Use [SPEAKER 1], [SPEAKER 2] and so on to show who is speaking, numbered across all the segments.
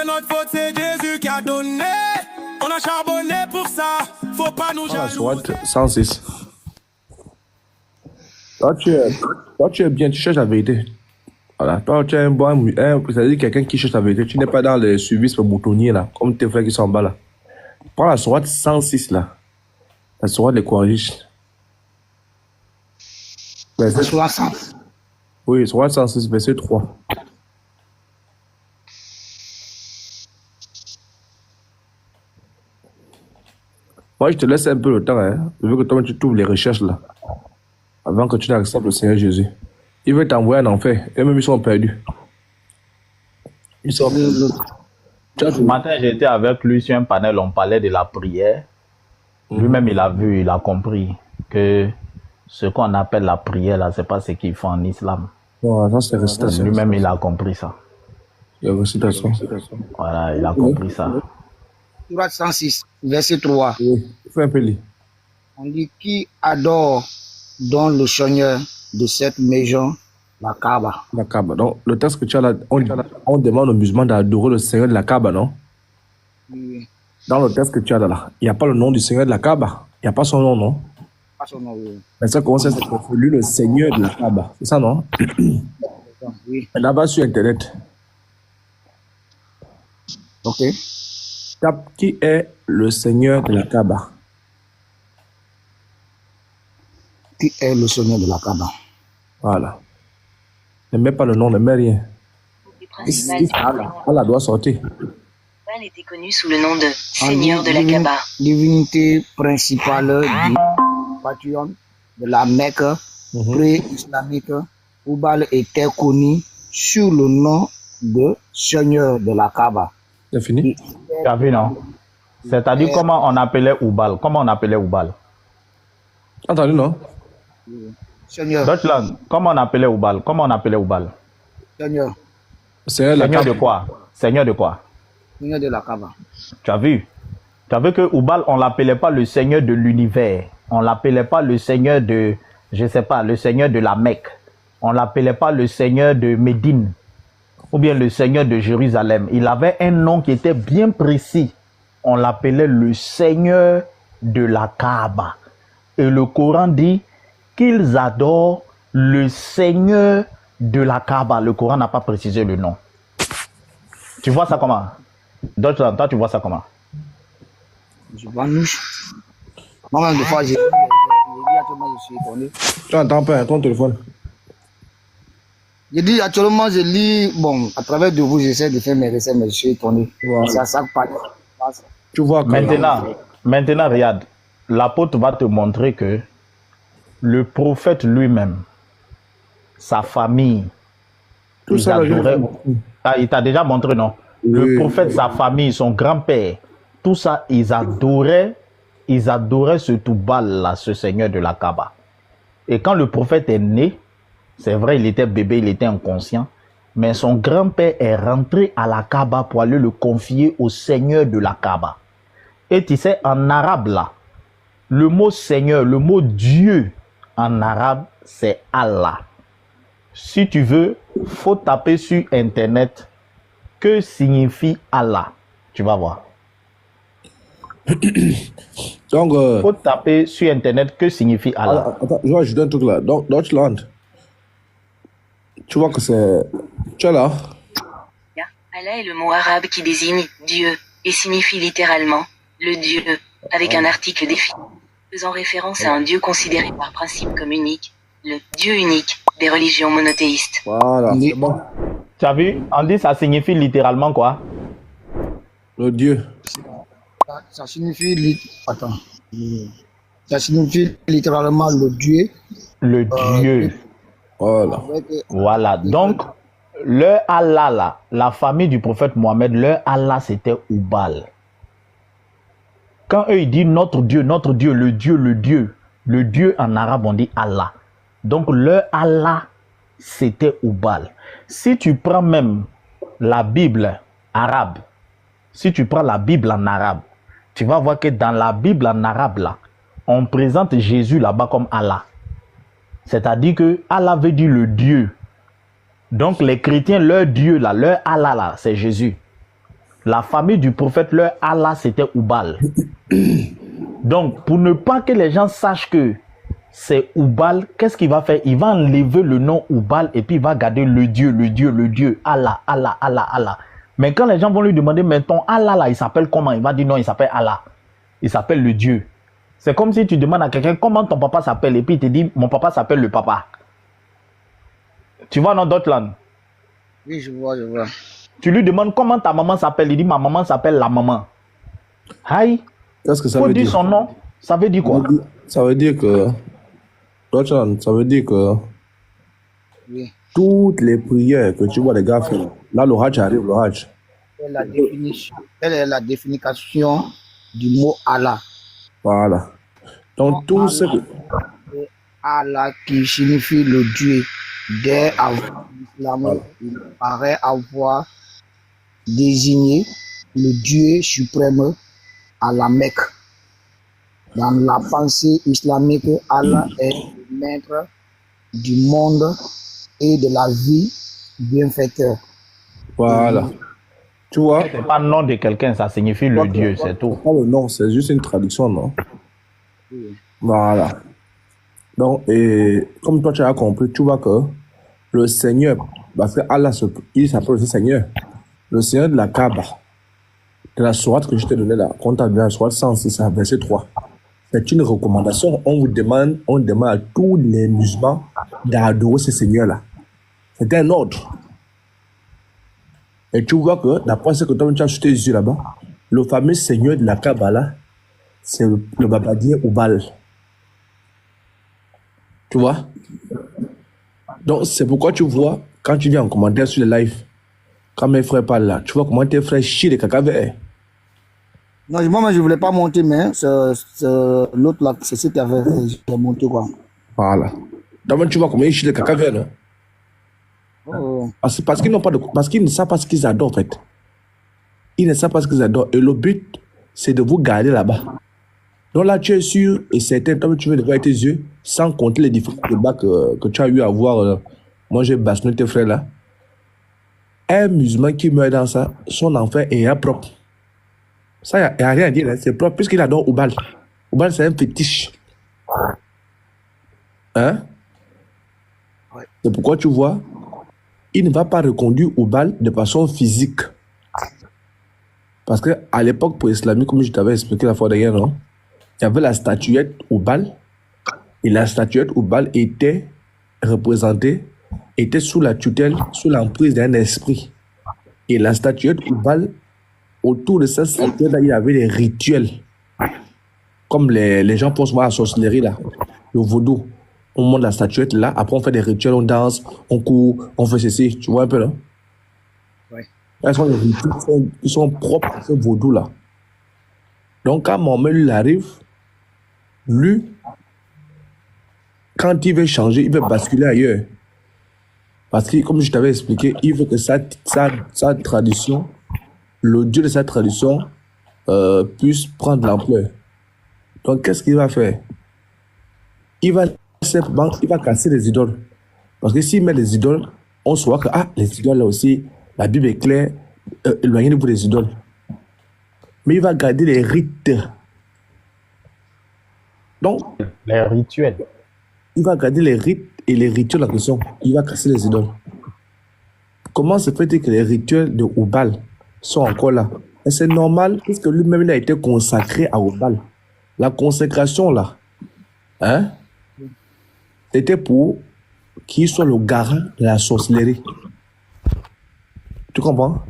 [SPEAKER 1] que notre faute, c'est Jésus qui a donné. On a charbonné pour ça. Faut pas nous
[SPEAKER 2] Voilà,
[SPEAKER 1] jalouser.
[SPEAKER 2] soit 106. Toi, tu es bien, tu cherches la vérité. Voilà, toi, tu es un bon, c'est-à-dire quelqu'un qui cherche la vérité. Tu n'es pas dans le suivisme boutonnier, là, comme tes frères qui sont en bas, là. Prends la sourate 106, là. La sourate des Quraysh. Verset...
[SPEAKER 3] 60.
[SPEAKER 2] Oui, sourate 106, verset 3. Moi, je te laisse un peu le temps, hein. Je veux que toi, tu trouves les recherches, là. Avant que tu n'acceptes le Seigneur Jésus. Il veut t'envoyer en enfer. Et même ils sont perdus. Ils sont perdus.
[SPEAKER 4] Ce matin, j'étais avec lui sur un panel, on parlait de la prière. Lui-même, il a vu, il a compris que ce qu'on appelle la prière, là, c'est pas ce qu'ils font en islam.
[SPEAKER 2] Voilà, ça, c'est récitation.
[SPEAKER 4] Lui-même, il a compris ça.
[SPEAKER 2] Il y a récitation.
[SPEAKER 4] Voilà, il a compris ça.
[SPEAKER 3] Sourate 106, verset 3.
[SPEAKER 2] Oui, il faut un peu lire.
[SPEAKER 3] On dit qui adore dans le Seigneur de cette maison, la Kaaba.
[SPEAKER 2] La Kaaba. Donc, le texte que tu as là, on demande aux musulmans d'adorer le Seigneur de la Kaaba, non?
[SPEAKER 3] Oui.
[SPEAKER 2] Dans le texte que tu as là, il n'y a pas le nom du Seigneur de la Kaaba. Il n'y a pas son nom, non?
[SPEAKER 3] Pas son nom, oui.
[SPEAKER 2] Mais ça commence à être lui, le Seigneur de la Kaaba. C'est ça, non?
[SPEAKER 3] Oui.
[SPEAKER 2] Là-bas sur Internet.
[SPEAKER 3] Ok.
[SPEAKER 2] Tape qui est le Seigneur de la Kaaba.
[SPEAKER 3] Qui est le Seigneur de la Kaaba?
[SPEAKER 2] Voilà. Ne mets pas le nom, ne mets rien. Allah doit sortir.
[SPEAKER 5] Il était connu sous le nom de Seigneur de la Kaaba.
[SPEAKER 3] Divinité principale du patrimoine de la Mecque pré-islamique. Oubal était connu sous le nom de Seigneur de la Kaaba.
[SPEAKER 2] C'est fini?
[SPEAKER 4] Tu as vu, non? C'est-à-dire comment on appelait Oubal. Comment on appelait Oubal?
[SPEAKER 2] Entendu, non?
[SPEAKER 3] Seigneur.
[SPEAKER 4] Deutschland, comment on appelait Oubal? Comment on appelait Oubal?
[SPEAKER 3] Seigneur.
[SPEAKER 4] Seigneur de quoi? Seigneur de quoi?
[SPEAKER 3] Seigneur de la Kaaba.
[SPEAKER 4] Tu as vu? Tu as vu que Oubal, on l'appelait pas le Seigneur de l'univers. On l'appelait pas le Seigneur de, je sais pas, le Seigneur de la Mecque. On l'appelait pas le Seigneur de Médine. Ou bien le Seigneur de Jérusalem. Il avait un nom qui était bien précis. On l'appelait le Seigneur de la Kaaba. Et le Coran dit qu'ils adorent le Seigneur de la Kaaba. Le Coran n'a pas précisé le nom. Tu vois ça comment? D'autres, toi, tu vois ça comment?
[SPEAKER 3] Je vois nous. Moi-même, des fois, j'ai dit actuellement, je suis étonné.
[SPEAKER 2] Tu n'entends pas ton téléphone?
[SPEAKER 3] J'ai dit actuellement, je lis, bon, à travers de vous, j'essaie de faire mes recettes, mais je suis étonné.
[SPEAKER 2] Voilà.
[SPEAKER 3] C'est à ça que
[SPEAKER 2] Tu vois que...
[SPEAKER 4] Maintenant, regarde, l'apôtre va te montrer que le prophète lui-même, sa famille,
[SPEAKER 2] Tout
[SPEAKER 4] ils
[SPEAKER 2] ça,
[SPEAKER 4] adoraient... Ah, il t'a déjà montré, non?
[SPEAKER 2] Oui.
[SPEAKER 4] Le prophète, sa famille, son grand-père, tout ça, ils adoraient ce Toubal-là, ce Seigneur de la Kaaba. Et quand le prophète est né, c'est vrai, il était bébé, il était inconscient, mais son grand-père est rentré à la Kaaba pour aller le confier au Seigneur de la Kaaba. Et tu sais, en arabe là, le mot Seigneur, le mot Dieu en arabe, c'est Allah. Si tu veux, faut taper sur Internet que signifie Allah. Tu vas voir.
[SPEAKER 2] Donc,
[SPEAKER 4] Faut taper sur Internet que signifie Allah.
[SPEAKER 2] attends, je vais ajouter un truc là. Donc, Deutschland, tu vois que c'est... Tu es là?
[SPEAKER 5] Allah est le mot arabe qui désigne Dieu et signifie littéralement le Dieu avec un article défini, faisant référence à un Dieu considéré par principe comme unique, le Dieu unique des religions monothéistes.
[SPEAKER 2] Voilà, c'est bon.
[SPEAKER 4] Tu as vu? On dit ça signifie littéralement quoi?
[SPEAKER 2] Le Dieu.
[SPEAKER 3] ça signifie, attends, ça signifie littéralement le Dieu.
[SPEAKER 4] Le Dieu.
[SPEAKER 2] Voilà.
[SPEAKER 4] Voilà. Donc, leur Allah là, la famille du prophète Mohammed, leur Allah c'était Oubal. Quand eux ils disent notre Dieu, le Dieu en arabe on dit Allah. Donc leur Allah c'était Oubal. Si tu prends même la Bible arabe, si tu prends la Bible en arabe, tu vas voir que dans la Bible en arabe là, on présente Jésus là-bas comme Allah. C'est-à-dire que Allah veut dire le Dieu. Donc les chrétiens, leur Dieu là, leur Allah là, c'est Jésus. La famille du prophète, leur Allah, c'était Oubal. Donc, pour ne pas que les gens sachent que c'est Oubal, qu'est-ce qu'il va faire? Il va enlever le nom Oubal et puis il va garder le Dieu, Allah, Allah, Allah, Allah. Mais quand les gens vont lui demander, mais ton Allah là, il s'appelle comment? Il va dire non, il s'appelle Allah. Il s'appelle le Dieu. C'est comme si tu demandes à quelqu'un comment ton papa s'appelle et puis il te dit, mon papa s'appelle le papa. Tu vois dans d'autres langues?
[SPEAKER 3] Oui, je vois.
[SPEAKER 4] Tu lui demandes comment ta maman s'appelle, il dit ma maman s'appelle la maman. Aïe.
[SPEAKER 2] Qu'est-ce que ça
[SPEAKER 4] Faut
[SPEAKER 2] veut
[SPEAKER 4] dire
[SPEAKER 2] dire?
[SPEAKER 4] son nom. Ça veut dire quoi?
[SPEAKER 2] Ça veut dire que, Deutschland, ça veut dire que
[SPEAKER 3] Oui.
[SPEAKER 2] toutes les prières que tu vois les gars faire, là le Hajj arrive, le Hajj.
[SPEAKER 3] Quelle est la définition du mot Allah?
[SPEAKER 2] Voilà. Donc tout ce que...
[SPEAKER 3] Allah qui signifie le Dieu. Dès avant l'islam, il paraît avoir désigné le Dieu suprême à la Mecque. Dans la pensée islamique, Allah est le maître du monde et de la vie bienfaiteur.
[SPEAKER 2] Voilà. Tu vois?
[SPEAKER 4] C'est pas le nom de quelqu'un, ça signifie le Dieu, c'est tout.
[SPEAKER 2] Pas le nom, c'est juste une traduction, non? Voilà. Donc, et comme toi tu as compris, tu vois que le Seigneur, parce que Allah, il s'appelle aussi Seigneur, le Seigneur de la Kaaba, de la sourate que je t'ai donnée là, quand tu as donné la sourate 106, verset 3, c'est une recommandation. On demande à tous les musulmans d'adorer ce Seigneur-là. C'est un ordre. Et tu vois que, d'après ce que toi tu as sur tes yeux là-bas, le fameux Seigneur de la Kaaba là, c'est le babadien Oubal. Tu vois? Donc, c'est pourquoi tu vois, quand tu viens en commentaire sur les lives, quand mes frères parlent là, tu vois comment tes frères chient les cacahuètes.
[SPEAKER 3] Non, moi, je ne voulais pas monter, mais l'autre là, c'est ce qui avait fait monter quoi.
[SPEAKER 2] Voilà. Donc, tu vois comment ils chient les cacahuètes, non?
[SPEAKER 3] Oh.
[SPEAKER 2] Parce qu'ils n'ont pas de... Parce qu'ils ne savent pas ce qu'ils adorent, en fait. Ils ne savent pas ce qu'ils adorent. Et le but, c'est de vous garder là-bas. Donc là, tu es sûr et certain, toi, tu veux le voir avec tes yeux, sans compter les différents débats que tu as eu à voir. Moi, j'ai bastonné tes frères là. Un musulman qui meurt dans ça, son enfer est propre. Ça, il n'y a rien à dire, hein. C'est propre, puisqu'il adore Oubal. Oubal, c'est un fétiche. Hein?
[SPEAKER 3] Ouais.
[SPEAKER 2] C'est pourquoi tu vois, il ne va pas reconduire Oubal de façon physique. Parce qu'à l'époque, pour l'islamique, comme je t'avais expliqué la fois dernière, non? Il y avait la statuette Oubal, et la statuette Oubal était représentée, était sous la tutelle, sous l'emprise d'un esprit. Et la statuette Oubal, autour de cette statuette, il y avait des rituels. Comme les gens pensent voir la sorcellerie, là, le vaudou. On monte la statuette là, après on fait des rituels, on danse, on court, on fait ceci. Tu vois un peu là?
[SPEAKER 3] Oui.
[SPEAKER 2] Ce sont des rituels qui sont propres à ce vaudou là. Donc quand Mohamed lui arrive, lui, quand il veut changer, il veut basculer ailleurs. Parce que, comme je t'avais expliqué, il veut que sa tradition, le Dieu de sa tradition, puisse prendre l'ampleur. Donc, qu'est-ce qu'il va faire? Il va simplement, il va casser les idoles. Parce que s'il met les idoles, on saura que, les idoles là aussi, la Bible est claire, éloignez-vous des idoles. Mais il va garder les rites. Donc,
[SPEAKER 4] les rituels.
[SPEAKER 2] Il va garder les rites et les rituels en question. Il va casser les idoles. Comment se fait-il que les rituels de Oubal sont encore là? Et c'est normal, puisque lui-même il a été consacré à Oubal. La consécration là, hein, c'était pour qu'il soit le garant de la sorcellerie. Tu comprends?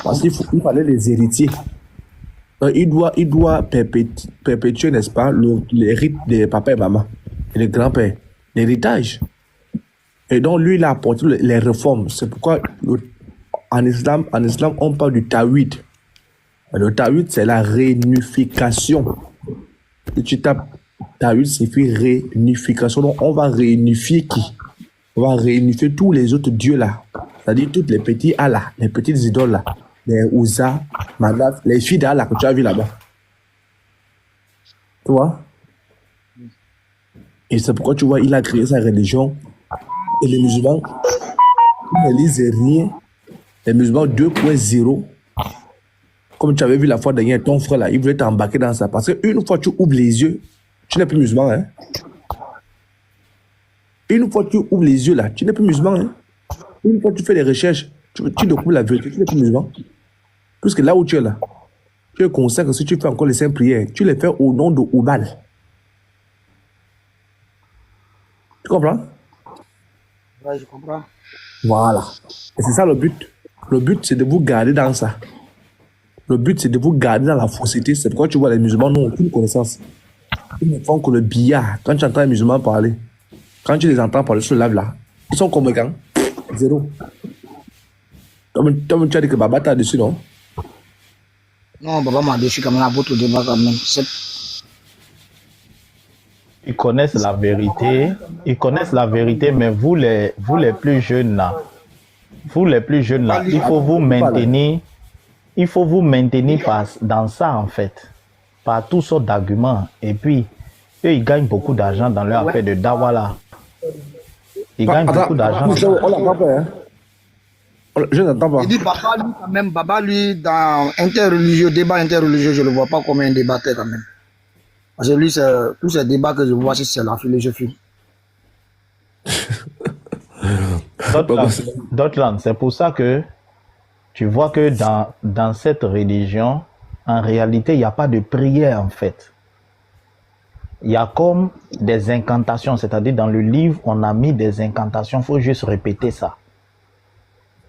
[SPEAKER 2] Parce qu'il fallait les héritiers. Il doit perpétuer, n'est-ce pas, les rites des papas et maman, et des grands-pères, l'héritage. Et donc, lui, il a apporté les réformes. C'est pourquoi, en islam, on parle du tawhid. Le tawhid, c'est la réunification. Et tu tapes tawhid, signifie réunification. Donc, on va réunifier qui? On va réunifier tous les autres dieux là. C'est-à-dire tous les petits Allah, les petites idoles là. Les Ouza, Manaf, les filles d'Allah que tu as vu là-bas. Tu vois? Et c'est pourquoi tu vois, il a créé sa religion. Et les musulmans, ils ne lisent rien. Les musulmans 2.0, Comme tu avais vu la fois dernière, ton frère là, il voulait t'embarquer dans ça. Parce qu'une fois que tu ouvres les yeux, tu n'es plus musulman. Hein? Une fois que tu ouvres les yeux là, tu n'es plus musulman. Hein? Une fois que tu fais des recherches, tu découvres la vérité, tu n'es plus musulman. Puisque là où tu es là, tu es conscient que si tu fais encore les 5 prières, tu les fais au nom de Oubal. Tu comprends?
[SPEAKER 3] Ouais, je comprends.
[SPEAKER 2] Voilà. Et c'est ça le but. Le but, c'est de vous garder dans ça. Le but, c'est de vous garder dans la fausseté. C'est pourquoi tu vois les musulmans n'ont aucune connaissance. Ils ne font que le billard. Quand tu entends les musulmans parler, quand tu les entends parler sur le live là, ils sont convaincants. Zéro. Toi, tu as dit que Baba t'a dessus, non?
[SPEAKER 3] Non, Baba m'a déçu quand même à votre débat quand même.
[SPEAKER 4] Ils connaissent la vérité. Ils connaissent la vérité, mais vous les plus jeunes là, il faut vous maintenir. Il faut vous maintenir dans ça en fait, par toutes sortes d'arguments. Et puis, eux, ils gagnent beaucoup d'argent dans leur affaire de Dawala. Ils gagnent beaucoup d'argent.
[SPEAKER 2] On l'a pas fait, hein? Je n'entends pas.
[SPEAKER 3] Il dit Baba, lui, quand même, Baba, lui, dans interreligieux, débat interreligieux, je ne le vois pas comme un débatteur quand même. Parce que lui, tous ces débats que je vois, c'est la philosophie.
[SPEAKER 4] D'autres, c'est pour ça que tu vois que dans cette religion, en réalité, il n'y a pas de prière en fait. Il y a comme des incantations, c'est-à-dire dans le livre, on a mis des incantations, il faut juste répéter ça.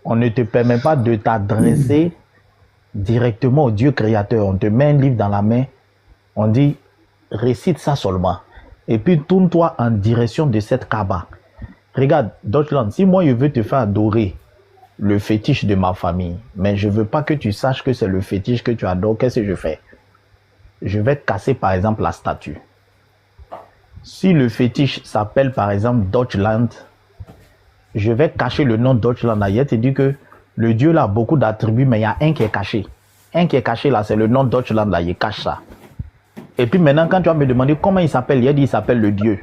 [SPEAKER 4] On ne te permet pas de t'adresser directement au Dieu créateur. On te met un livre dans la main, on dit, récite ça seulement. Et puis tourne-toi en direction de cette Kaaba. Regarde, Deutschland, si moi je veux te faire adorer le fétiche de ma famille, mais je ne veux pas que tu saches que c'est le fétiche que tu adores, qu'est-ce que je fais? Je vais casser par exemple la statue. Si le fétiche s'appelle par exemple Deutschland, je vais cacher le nom Deutschland. Ailleurs, tu dis que le Dieu là a beaucoup d'attributs, mais il y a un qui est caché. Un qui est caché là, c'est le nom Deutschland là, il cache ça. Et puis maintenant, quand tu vas me demander comment il s'appelle, il dit il s'appelle le Dieu.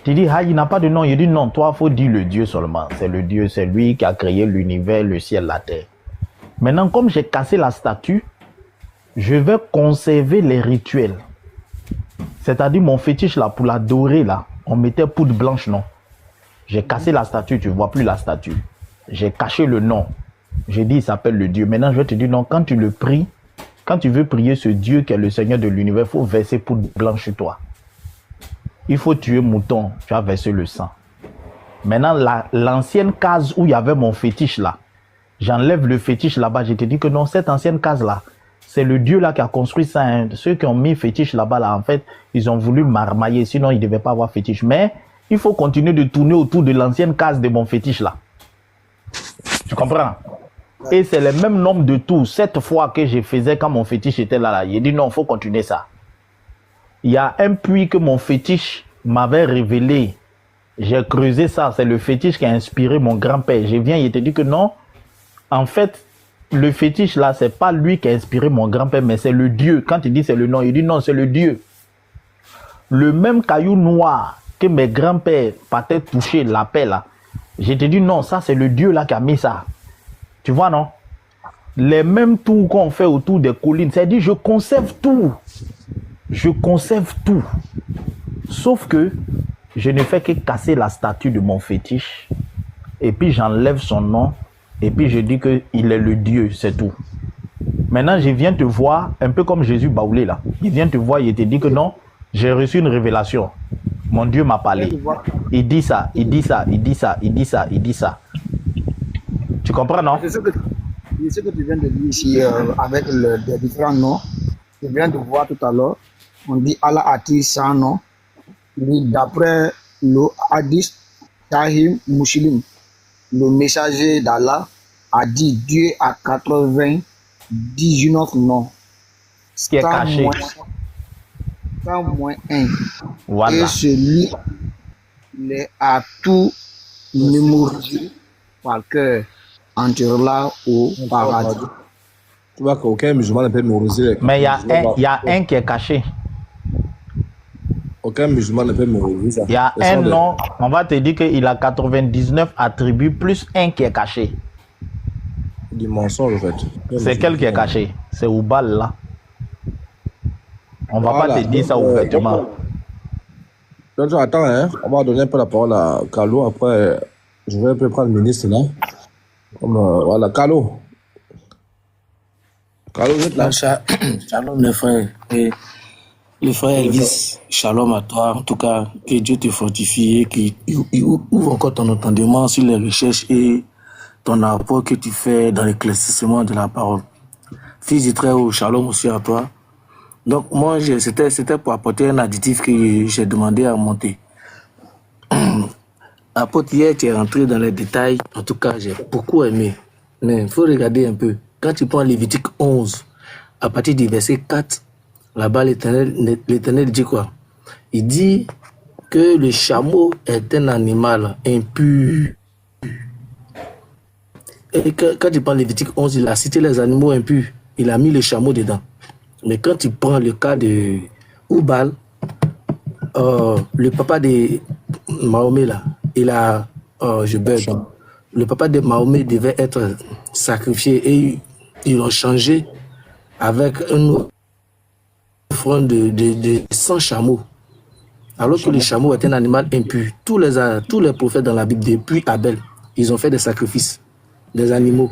[SPEAKER 4] Tu dis, ah, il n'a pas de nom. Il dit non, toi, il faut dire le Dieu seulement. C'est le Dieu, c'est lui qui a créé l'univers, le ciel, la terre. Maintenant, comme j'ai cassé la statue, je vais conserver les rituels. C'est-à-dire mon fétiche là, pour l'adorer là, on mettait poudre blanche, non. J'ai cassé la statue, tu ne vois plus la statue. J'ai caché le nom. J'ai dit, il s'appelle le Dieu. Maintenant, je vais te dire, non, quand tu le pries, quand tu veux prier ce Dieu qui est le Seigneur de l'univers, il faut verser poudre blanche sur toi. Il faut tuer mouton, tu as versé le sang. Maintenant, l'ancienne case où il y avait mon fétiche là, j'enlève le fétiche là-bas, je te dis que non, cette ancienne case là, c'est le Dieu là qui a construit ça. Hein. Ceux qui ont mis fétiche là-bas, là, en fait, ils ont voulu marmailler, sinon ils ne devaient pas avoir fétiche. Mais il faut continuer de tourner autour de l'ancienne case de mon fétiche là. Tu comprends? Et c'est le même nombre de tours, 7 fois que je faisais quand mon fétiche était là. Il dit non, il faut continuer ça. Il y a un puits que mon fétiche m'avait révélé. J'ai creusé ça. C'est le fétiche qui a inspiré mon grand-père. Je viens, il te dit que non. En fait, le fétiche là, c'est pas lui qui a inspiré mon grand-père, mais c'est le Dieu. Quand il dit c'est le nom, il dit non, c'est le Dieu. Le même caillou noir que mes grands-pères partaient toucher, la paix là. Je te dis non, ça c'est le Dieu là qui a mis ça. Tu vois, non? Les mêmes tours qu'on fait autour des collines. C'est-à-dire, je conserve tout. Je conserve tout. Sauf que je ne fais que casser la statue de mon fétiche. Et puis j'enlève son nom. Et puis je dis qu'il est le Dieu, c'est tout. Maintenant, je viens te voir, un peu comme Jésus Baoulé là. Il vient te voir, il te dit que non, j'ai reçu une révélation. Mon Dieu m'a parlé. Il dit ça, il dit ça, il dit ça, il dit ça, il dit ça. Tu comprends, non?
[SPEAKER 3] C'est ce que tu viens de dire ici avec les différents noms. Tu viens de voir tout à l'heure. On dit Allah attire sans nom. D'après le hadith Tahim Muslim, le messager d'Allah a dit Dieu a 99 noms.
[SPEAKER 4] Ce qui est caché.
[SPEAKER 3] Sans moins un.
[SPEAKER 4] Voilà.
[SPEAKER 3] Et celui il a tout mémorisé par cœur. Entrera au paradis.
[SPEAKER 2] Tu vois qu'aucun musulman ne peut mémoriser.
[SPEAKER 4] Mais il y a un qui est caché.
[SPEAKER 2] Aucun musulman ne peut mémoriser ça.
[SPEAKER 4] Il y a un nom, on va te dire qu'il a 99 attributs plus un qui est caché.
[SPEAKER 2] Du mensonge, en fait.
[SPEAKER 4] C'est quel qui est caché? C'est Oubal, là. On va
[SPEAKER 2] Voilà.
[SPEAKER 4] pas te dire ça ouvertement.
[SPEAKER 2] Donc, attends, hein. On va donner un peu la parole à Carlo. Après, je vais un peu prendre le ministre là. Comme, voilà, Carlo. Carlo, vous êtes là.
[SPEAKER 6] Shalom les frères. Et le frère Elvis, shalom à toi. En tout cas, que Dieu te fortifie et qu'il ouvre encore ton entendement sur les recherches et ton apport que tu fais dans l'éclaircissement de la parole. Fils du Très-Haut, shalom aussi à toi. Donc moi, c'était pour apporter un additif que j'ai demandé à monter. Apôtre, hier, tu es rentré dans les détails. En tout cas, j'ai beaucoup aimé. Mais il faut regarder un peu. Quand tu prends Lévitique 11, à partir du verset 4, là-bas, l'Éternel dit quoi? Il dit que le chameau est un animal impur. Et quand tu prends Lévitique 11, il a cité les animaux impurs. Il a mis le chameau dedans. Mais quand tu prends le cas de Oubal, le papa de Mahomet, là, il a, je bug, le papa de Mahomet devait être sacrifié et ils l'ont changé avec une offrande de 100 chameaux. Alors que le chameau est un animal impur. Tous les prophètes dans la Bible, depuis Abel, ils ont fait des sacrifices, des animaux.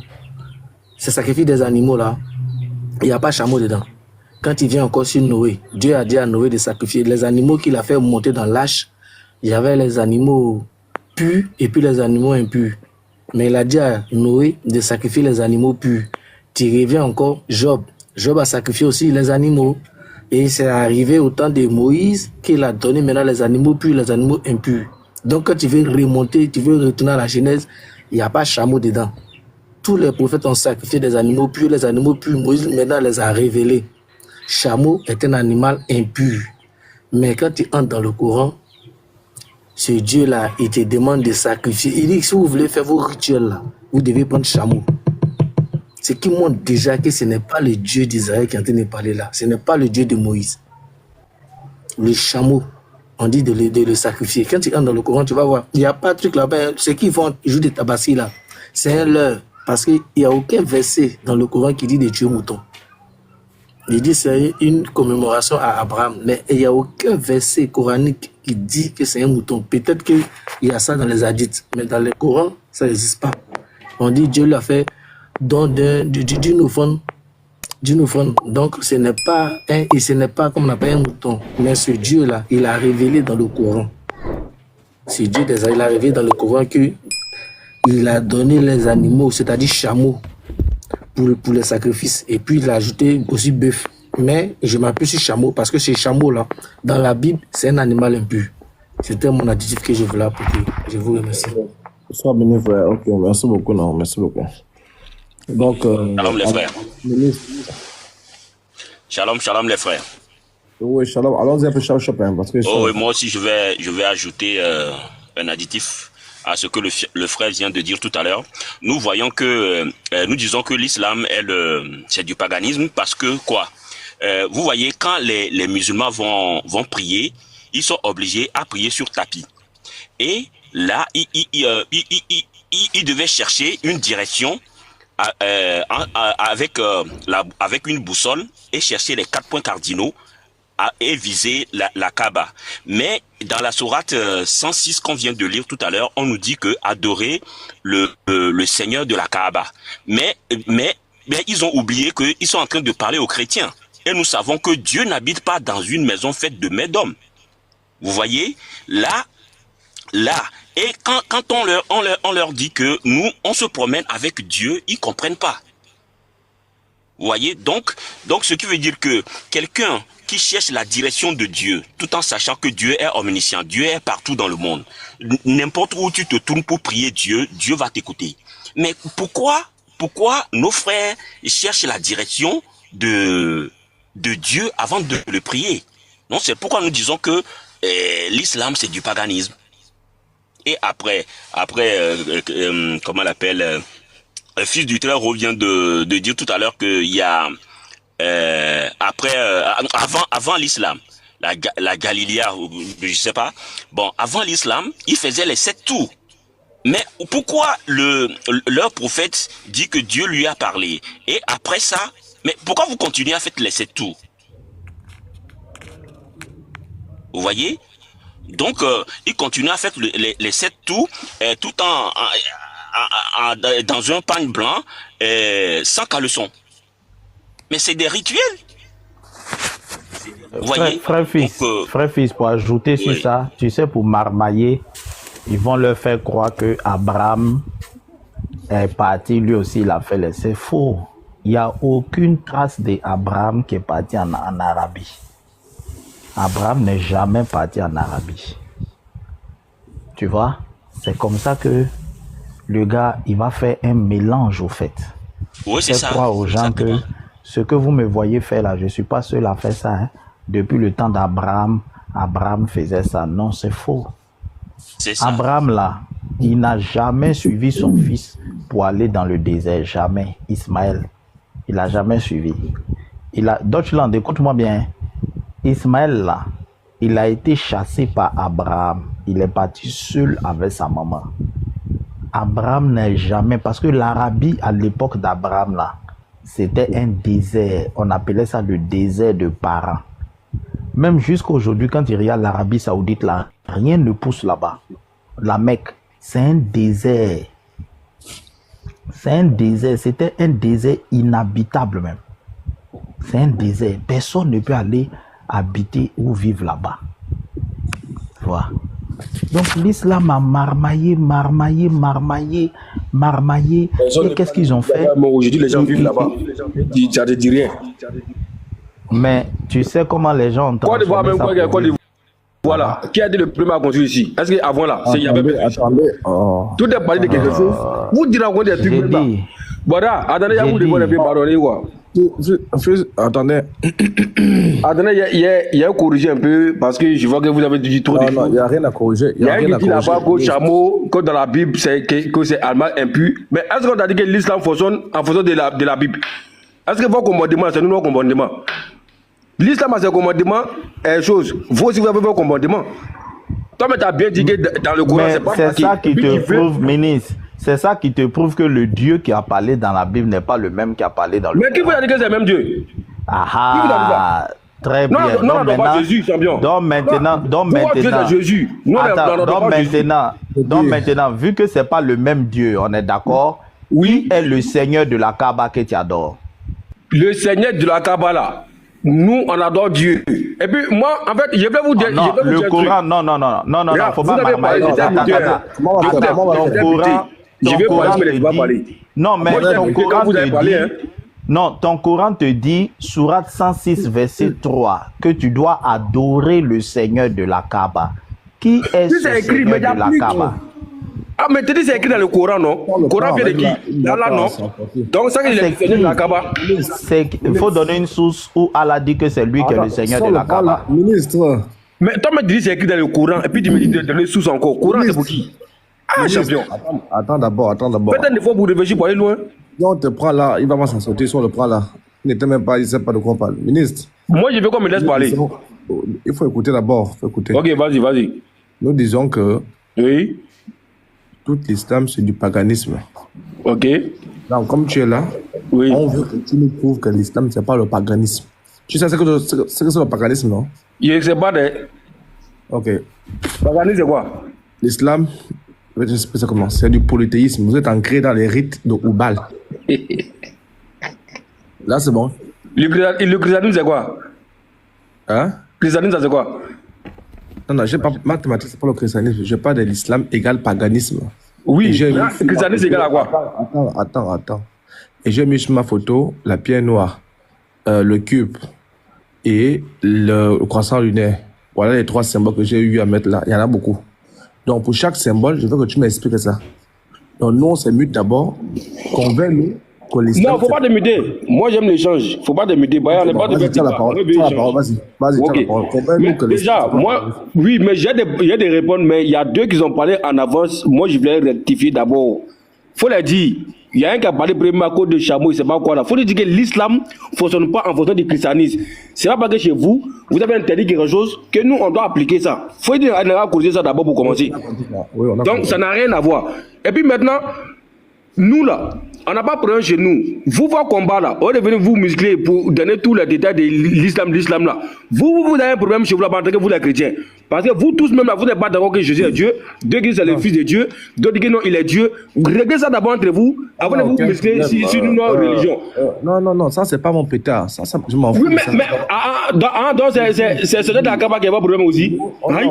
[SPEAKER 6] Ces sacrifices des animaux là, il n'y a pas de chameau dedans. Quand il vient encore sur Noé, Dieu a dit à Noé de sacrifier les animaux qu'il a fait monter dans l'arche. Il y avait les animaux purs et puis les animaux impurs. Mais il a dit à Noé de sacrifier les animaux purs. Tu reviens encore, Job. Job a sacrifié aussi les animaux. Et c'est arrivé au temps de Moïse qu'il a donné maintenant les animaux purs, les animaux impurs. Donc quand tu veux remonter, tu veux retourner à la Genèse, il n'y a pas de chameau dedans. Tous les prophètes ont sacrifié des animaux purs. Les animaux purs, Moïse maintenant les a révélés. Chameau est un animal impur. Mais quand tu entres dans le Coran, ce Dieu-là, il te demande de sacrifier. Il dit que si vous voulez faire vos rituels là, vous devez prendre chameau. Ce qui montre déjà que ce n'est pas le Dieu d'Israël qui est en train de parler là. Ce n'est pas le Dieu de Moïse. Le chameau, on dit de le sacrifier. Quand tu entres dans le Coran, tu vas voir, il n'y a pas de truc là-bas. Ce qu'ils font, ils jouent des tabassis là. C'est un leurre. Parce qu'il n'y a aucun verset dans le Coran qui dit de tuer mouton. Il dit que c'est une commémoration à Abraham, mais il n'y a aucun verset coranique qui dit que c'est un mouton. Peut-être qu'il y a ça dans les hadiths, mais dans le Coran, ça n'existe pas. On dit Dieu l'a fait don d'une offrande. Donc ce n'est pas comme on appelle un mouton, mais ce Dieu-là, il a révélé dans le Coran. Ce Dieu, il a révélé dans le Coran qu'il a donné les animaux, c'est-à-dire chameaux, pour les sacrifices. Et puis il a ajouté aussi bœuf. Mais je m'appelle sur chameau parce que ce chameau-là, dans la Bible, c'est un animal impur. C'était mon additif que je voulais apporter. Je vous remercie.
[SPEAKER 2] Sois béni, frère. Ok, merci beaucoup. Non, merci beaucoup. Donc,
[SPEAKER 7] Shalom les frères.
[SPEAKER 2] Ministre.
[SPEAKER 7] Shalom les frères.
[SPEAKER 2] Oui, shalom. Allons-y un peu Chopin parce que.
[SPEAKER 7] Oh, et moi aussi je vais ajouter un additif à ce que le frère vient de dire tout à l'heure. Nous voyons que nous disons que l'islam c'est du paganisme parce que quoi? Vous voyez, quand les musulmans vont prier, ils sont obligés à prier sur tapis. Et là, ils devaient chercher une direction avec une boussole et chercher les 4 points cardinaux et viser la Kaaba. Mais dans la sourate 106 qu'on vient de lire tout à l'heure, on nous dit que adorer le Seigneur de la Kaaba. Mais ils ont oublié qu'ils sont en train de parler aux chrétiens. Et nous savons que Dieu n'habite pas dans une maison faite de mains d'hommes. Vous voyez, là, et quand on leur dit que nous, on se promène avec Dieu, ils comprennent pas. Vous voyez, donc ce qui veut dire que quelqu'un qui cherche la direction de Dieu, tout en sachant que Dieu est omniscient, Dieu est partout dans le monde. N'importe où tu te tournes pour prier Dieu, Dieu va t'écouter. Mais pourquoi nos frères cherchent la direction de Dieu avant de le prier? Non, c'est pourquoi nous disons que l'islam c'est du paganisme. Et après, comment on l'appelle, fils du Très-Haut vient de dire tout à l'heure qu'il y a avant l'islam, la Galiléa, je sais pas. Bon, avant l'islam, ils faisaient les 7 tours. Mais pourquoi leur prophète dit que Dieu lui a parlé? Et après ça, mais pourquoi vous continuez à faire les 7 tours? Vous voyez? Donc, il continue à faire les 7 tours tout dans un pagne blanc sans caleçon. Mais c'est des rituels. Vous voyez?
[SPEAKER 4] Frère fils, pour ajouter sur ça, tu sais, pour marmailler, ils vont leur faire croire que Abraham est parti, lui aussi il a fait les... C'est faux. Il n'y a aucune trace d'Abraham qui est parti en Arabie. Abraham n'est jamais parti en Arabie. Tu vois? C'est comme ça que le gars, il va faire un mélange au fait.
[SPEAKER 7] Oui, c'est ça.
[SPEAKER 4] Je crois aux gens que ce que vous me voyez faire là, je ne suis pas seul à faire ça. Hein. Depuis le temps d'Abraham, Abraham faisait ça. Non, c'est faux.
[SPEAKER 7] C'est ça.
[SPEAKER 4] Abraham là, il n'a jamais suivi son fils pour aller dans le désert. Jamais. Ismaël, il n'a jamais suivi. Deutschland, écoute-moi bien. Ismaël là, il a été chassé par Abraham. Il est parti seul avec sa maman. Abraham n'est jamais... Parce que l'Arabie, à l'époque d'Abraham là, c'était un désert. On appelait ça le désert de Paran. Même jusqu'à aujourd'hui, quand il regarde l'Arabie Saoudite là, rien ne pousse là-bas. La Mecque, c'est un désert. C'est un désert. C'était un désert inhabitable même. C'est un désert. Personne ne peut aller habiter ou vivre là-bas. Voilà. Donc l'islam a marmaillé. Et qu'est-ce qu'ils ont fait?
[SPEAKER 8] Aujourd'hui, les gens vivent là-bas. Ça ne dit rien.
[SPEAKER 4] Mais tu sais comment les gens ont transformé ça.
[SPEAKER 8] Voilà. Qui a été le premier à construire ici? Est-ce qu'avant là, il y avait...
[SPEAKER 2] Attendez.
[SPEAKER 8] Tout est parlé de quelque chose. Vous direz encore des trucs comme ça. Voilà. Attendez, il y a vous de pardonner quoi.
[SPEAKER 2] Attendez.
[SPEAKER 8] Attendez, il y a corrigé un peu parce que je vois que vous avez dit trop de choses.
[SPEAKER 2] Non, il n'y a rien à corriger.
[SPEAKER 8] Il y a un qui dit là-bas qu'au chameau, que dans la Bible, que c'est allemand impur. Mais est-ce qu'on a dit que l'islam fonctionne en fonction de la Bible? Est-ce que vos commandements, c'est nous nos commandements? L'islam a ses commandements et choses. Vous aussi, vous avez vos commandements. Toi, mais tu as bien dit que dans le Coran, c'est pas
[SPEAKER 4] c'est ça qui te prouve, ministre. C'est ça qui te prouve que le Dieu qui a parlé dans la Bible n'est pas le même qui a parlé dans le Coran.
[SPEAKER 8] Mais qui vous a dit que c'est le même Dieu?
[SPEAKER 4] Ah, très bien.
[SPEAKER 8] Non, pas Jésus, champion.
[SPEAKER 4] Donc maintenant,
[SPEAKER 8] Jésus.
[SPEAKER 4] Donc maintenant, vu que c'est pas le même Dieu, on est d'accord?
[SPEAKER 8] Oui.
[SPEAKER 4] Qui est le Seigneur de la Kaaba que tu adores?
[SPEAKER 8] Le Seigneur de la Kaaba là. Nous, on adore Dieu. Et puis, moi, en fait, je vais vous dire...
[SPEAKER 4] le Coran, non, faut pas marmailler. Ton Coran te dit, Sourate 106, verset 3, que tu dois adorer le Seigneur de la Kaaba. Qui est ce Seigneur de la Kaaba?
[SPEAKER 8] Ah, mais tu dis c'est écrit dans le Coran, non? Le Coran vient de qui? Allah, non? Donc, ça, c'est le Seigneur de la Kaaba.
[SPEAKER 4] Il faut donner une source où Allah dit que c'est lui qui est le Seigneur de la Kaaba.
[SPEAKER 2] Ministre.
[SPEAKER 8] Mais toi, tu dis c'est écrit dans le Coran, et puis tu me dis de donner une source encore. Coran, c'est pour qui? Ah, champion.
[SPEAKER 2] Attends d'abord.
[SPEAKER 8] Peut-être des fois, vous réfléchissez pour aller loin.
[SPEAKER 2] Si on te prend là, il va pas s'en sortir. Si on le prend là, il n'était même pas, il ne sait pas de quoi on parle. Ministre.
[SPEAKER 8] Moi, je veux qu'on me laisse parler.
[SPEAKER 2] Il faut écouter d'abord.
[SPEAKER 8] Ok, vas-y.
[SPEAKER 2] Nous disons que...
[SPEAKER 8] Oui.
[SPEAKER 2] Tout l'islam, c'est du paganisme.
[SPEAKER 8] Ok.
[SPEAKER 2] Donc, comme tu es là,
[SPEAKER 8] oui.
[SPEAKER 2] On veut que tu nous prouves que l'islam, c'est pas le paganisme. Tu sais ce que c'est le paganisme, non?
[SPEAKER 8] Je ne sais pas de...
[SPEAKER 2] Ok.
[SPEAKER 8] Paganisme, c'est quoi?
[SPEAKER 2] L'islam, c'est du polythéisme. Vous êtes ancré dans les rites de Oubal. Là, c'est bon.
[SPEAKER 8] Le christianisme, c'est quoi?
[SPEAKER 2] Hein?
[SPEAKER 8] Le christianisme, c'est quoi?
[SPEAKER 2] Non, je pas mathématiques, c'est pas le christianisme. Je parle de l'islam égale paganisme.
[SPEAKER 8] Oui, le christianisme égale à quoi?
[SPEAKER 2] Attends. Et j'ai mis sur ma photo la pierre noire, le cube et le croissant lunaire. Voilà les 3 symboles que j'ai eu à mettre là. Il y en a beaucoup. Donc pour chaque symbole, je veux que tu m'expliques ça. Donc nous, on se mute d'abord. Convainc-nous que l'islam...
[SPEAKER 8] Non, faut pas démuter. Moi, j'aime l'échange. Faut pas démuter. On n'est pas de Vas-y. Déjà, moi, oui, mais il y a des réponses, mais il y a 2 qui ont parlé en avance. Moi, je voulais rectifier d'abord. faut le dire. Il y a un qui a parlé premièrement code de chameau, il sait pas quoi là. Faut lui dire que l'islam ne fonctionne pas en fonction du christianisme. C'est pas parce que chez vous, vous avez interdit quelque chose que nous, on doit appliquer ça. Faut dire qu'on a causé ça d'abord pour commencer. Donc, ça n'a rien à voir. Et puis maintenant, nous là, on n'a pas de problème chez nous. Vous, votre combat là, on est venu vous muscler pour donner tous les détails de l'islam là. Vous avez un problème chez vous là, parce que vous les chrétiens. Parce que vous tous même là, vous n'êtes pas d'accord que Jésus est Dieu. Deux disent c'est le fils de Dieu. D'autres disent que non, il est Dieu. Réglez ça d'abord entre vous, avant de vous muscler sur notre religion.
[SPEAKER 2] Non, ça c'est pas mon pétard. Ça, je m'en fous.
[SPEAKER 8] Oui, mais donc c'est celui de la Kaba qui a pas de problème aussi.
[SPEAKER 2] On n'a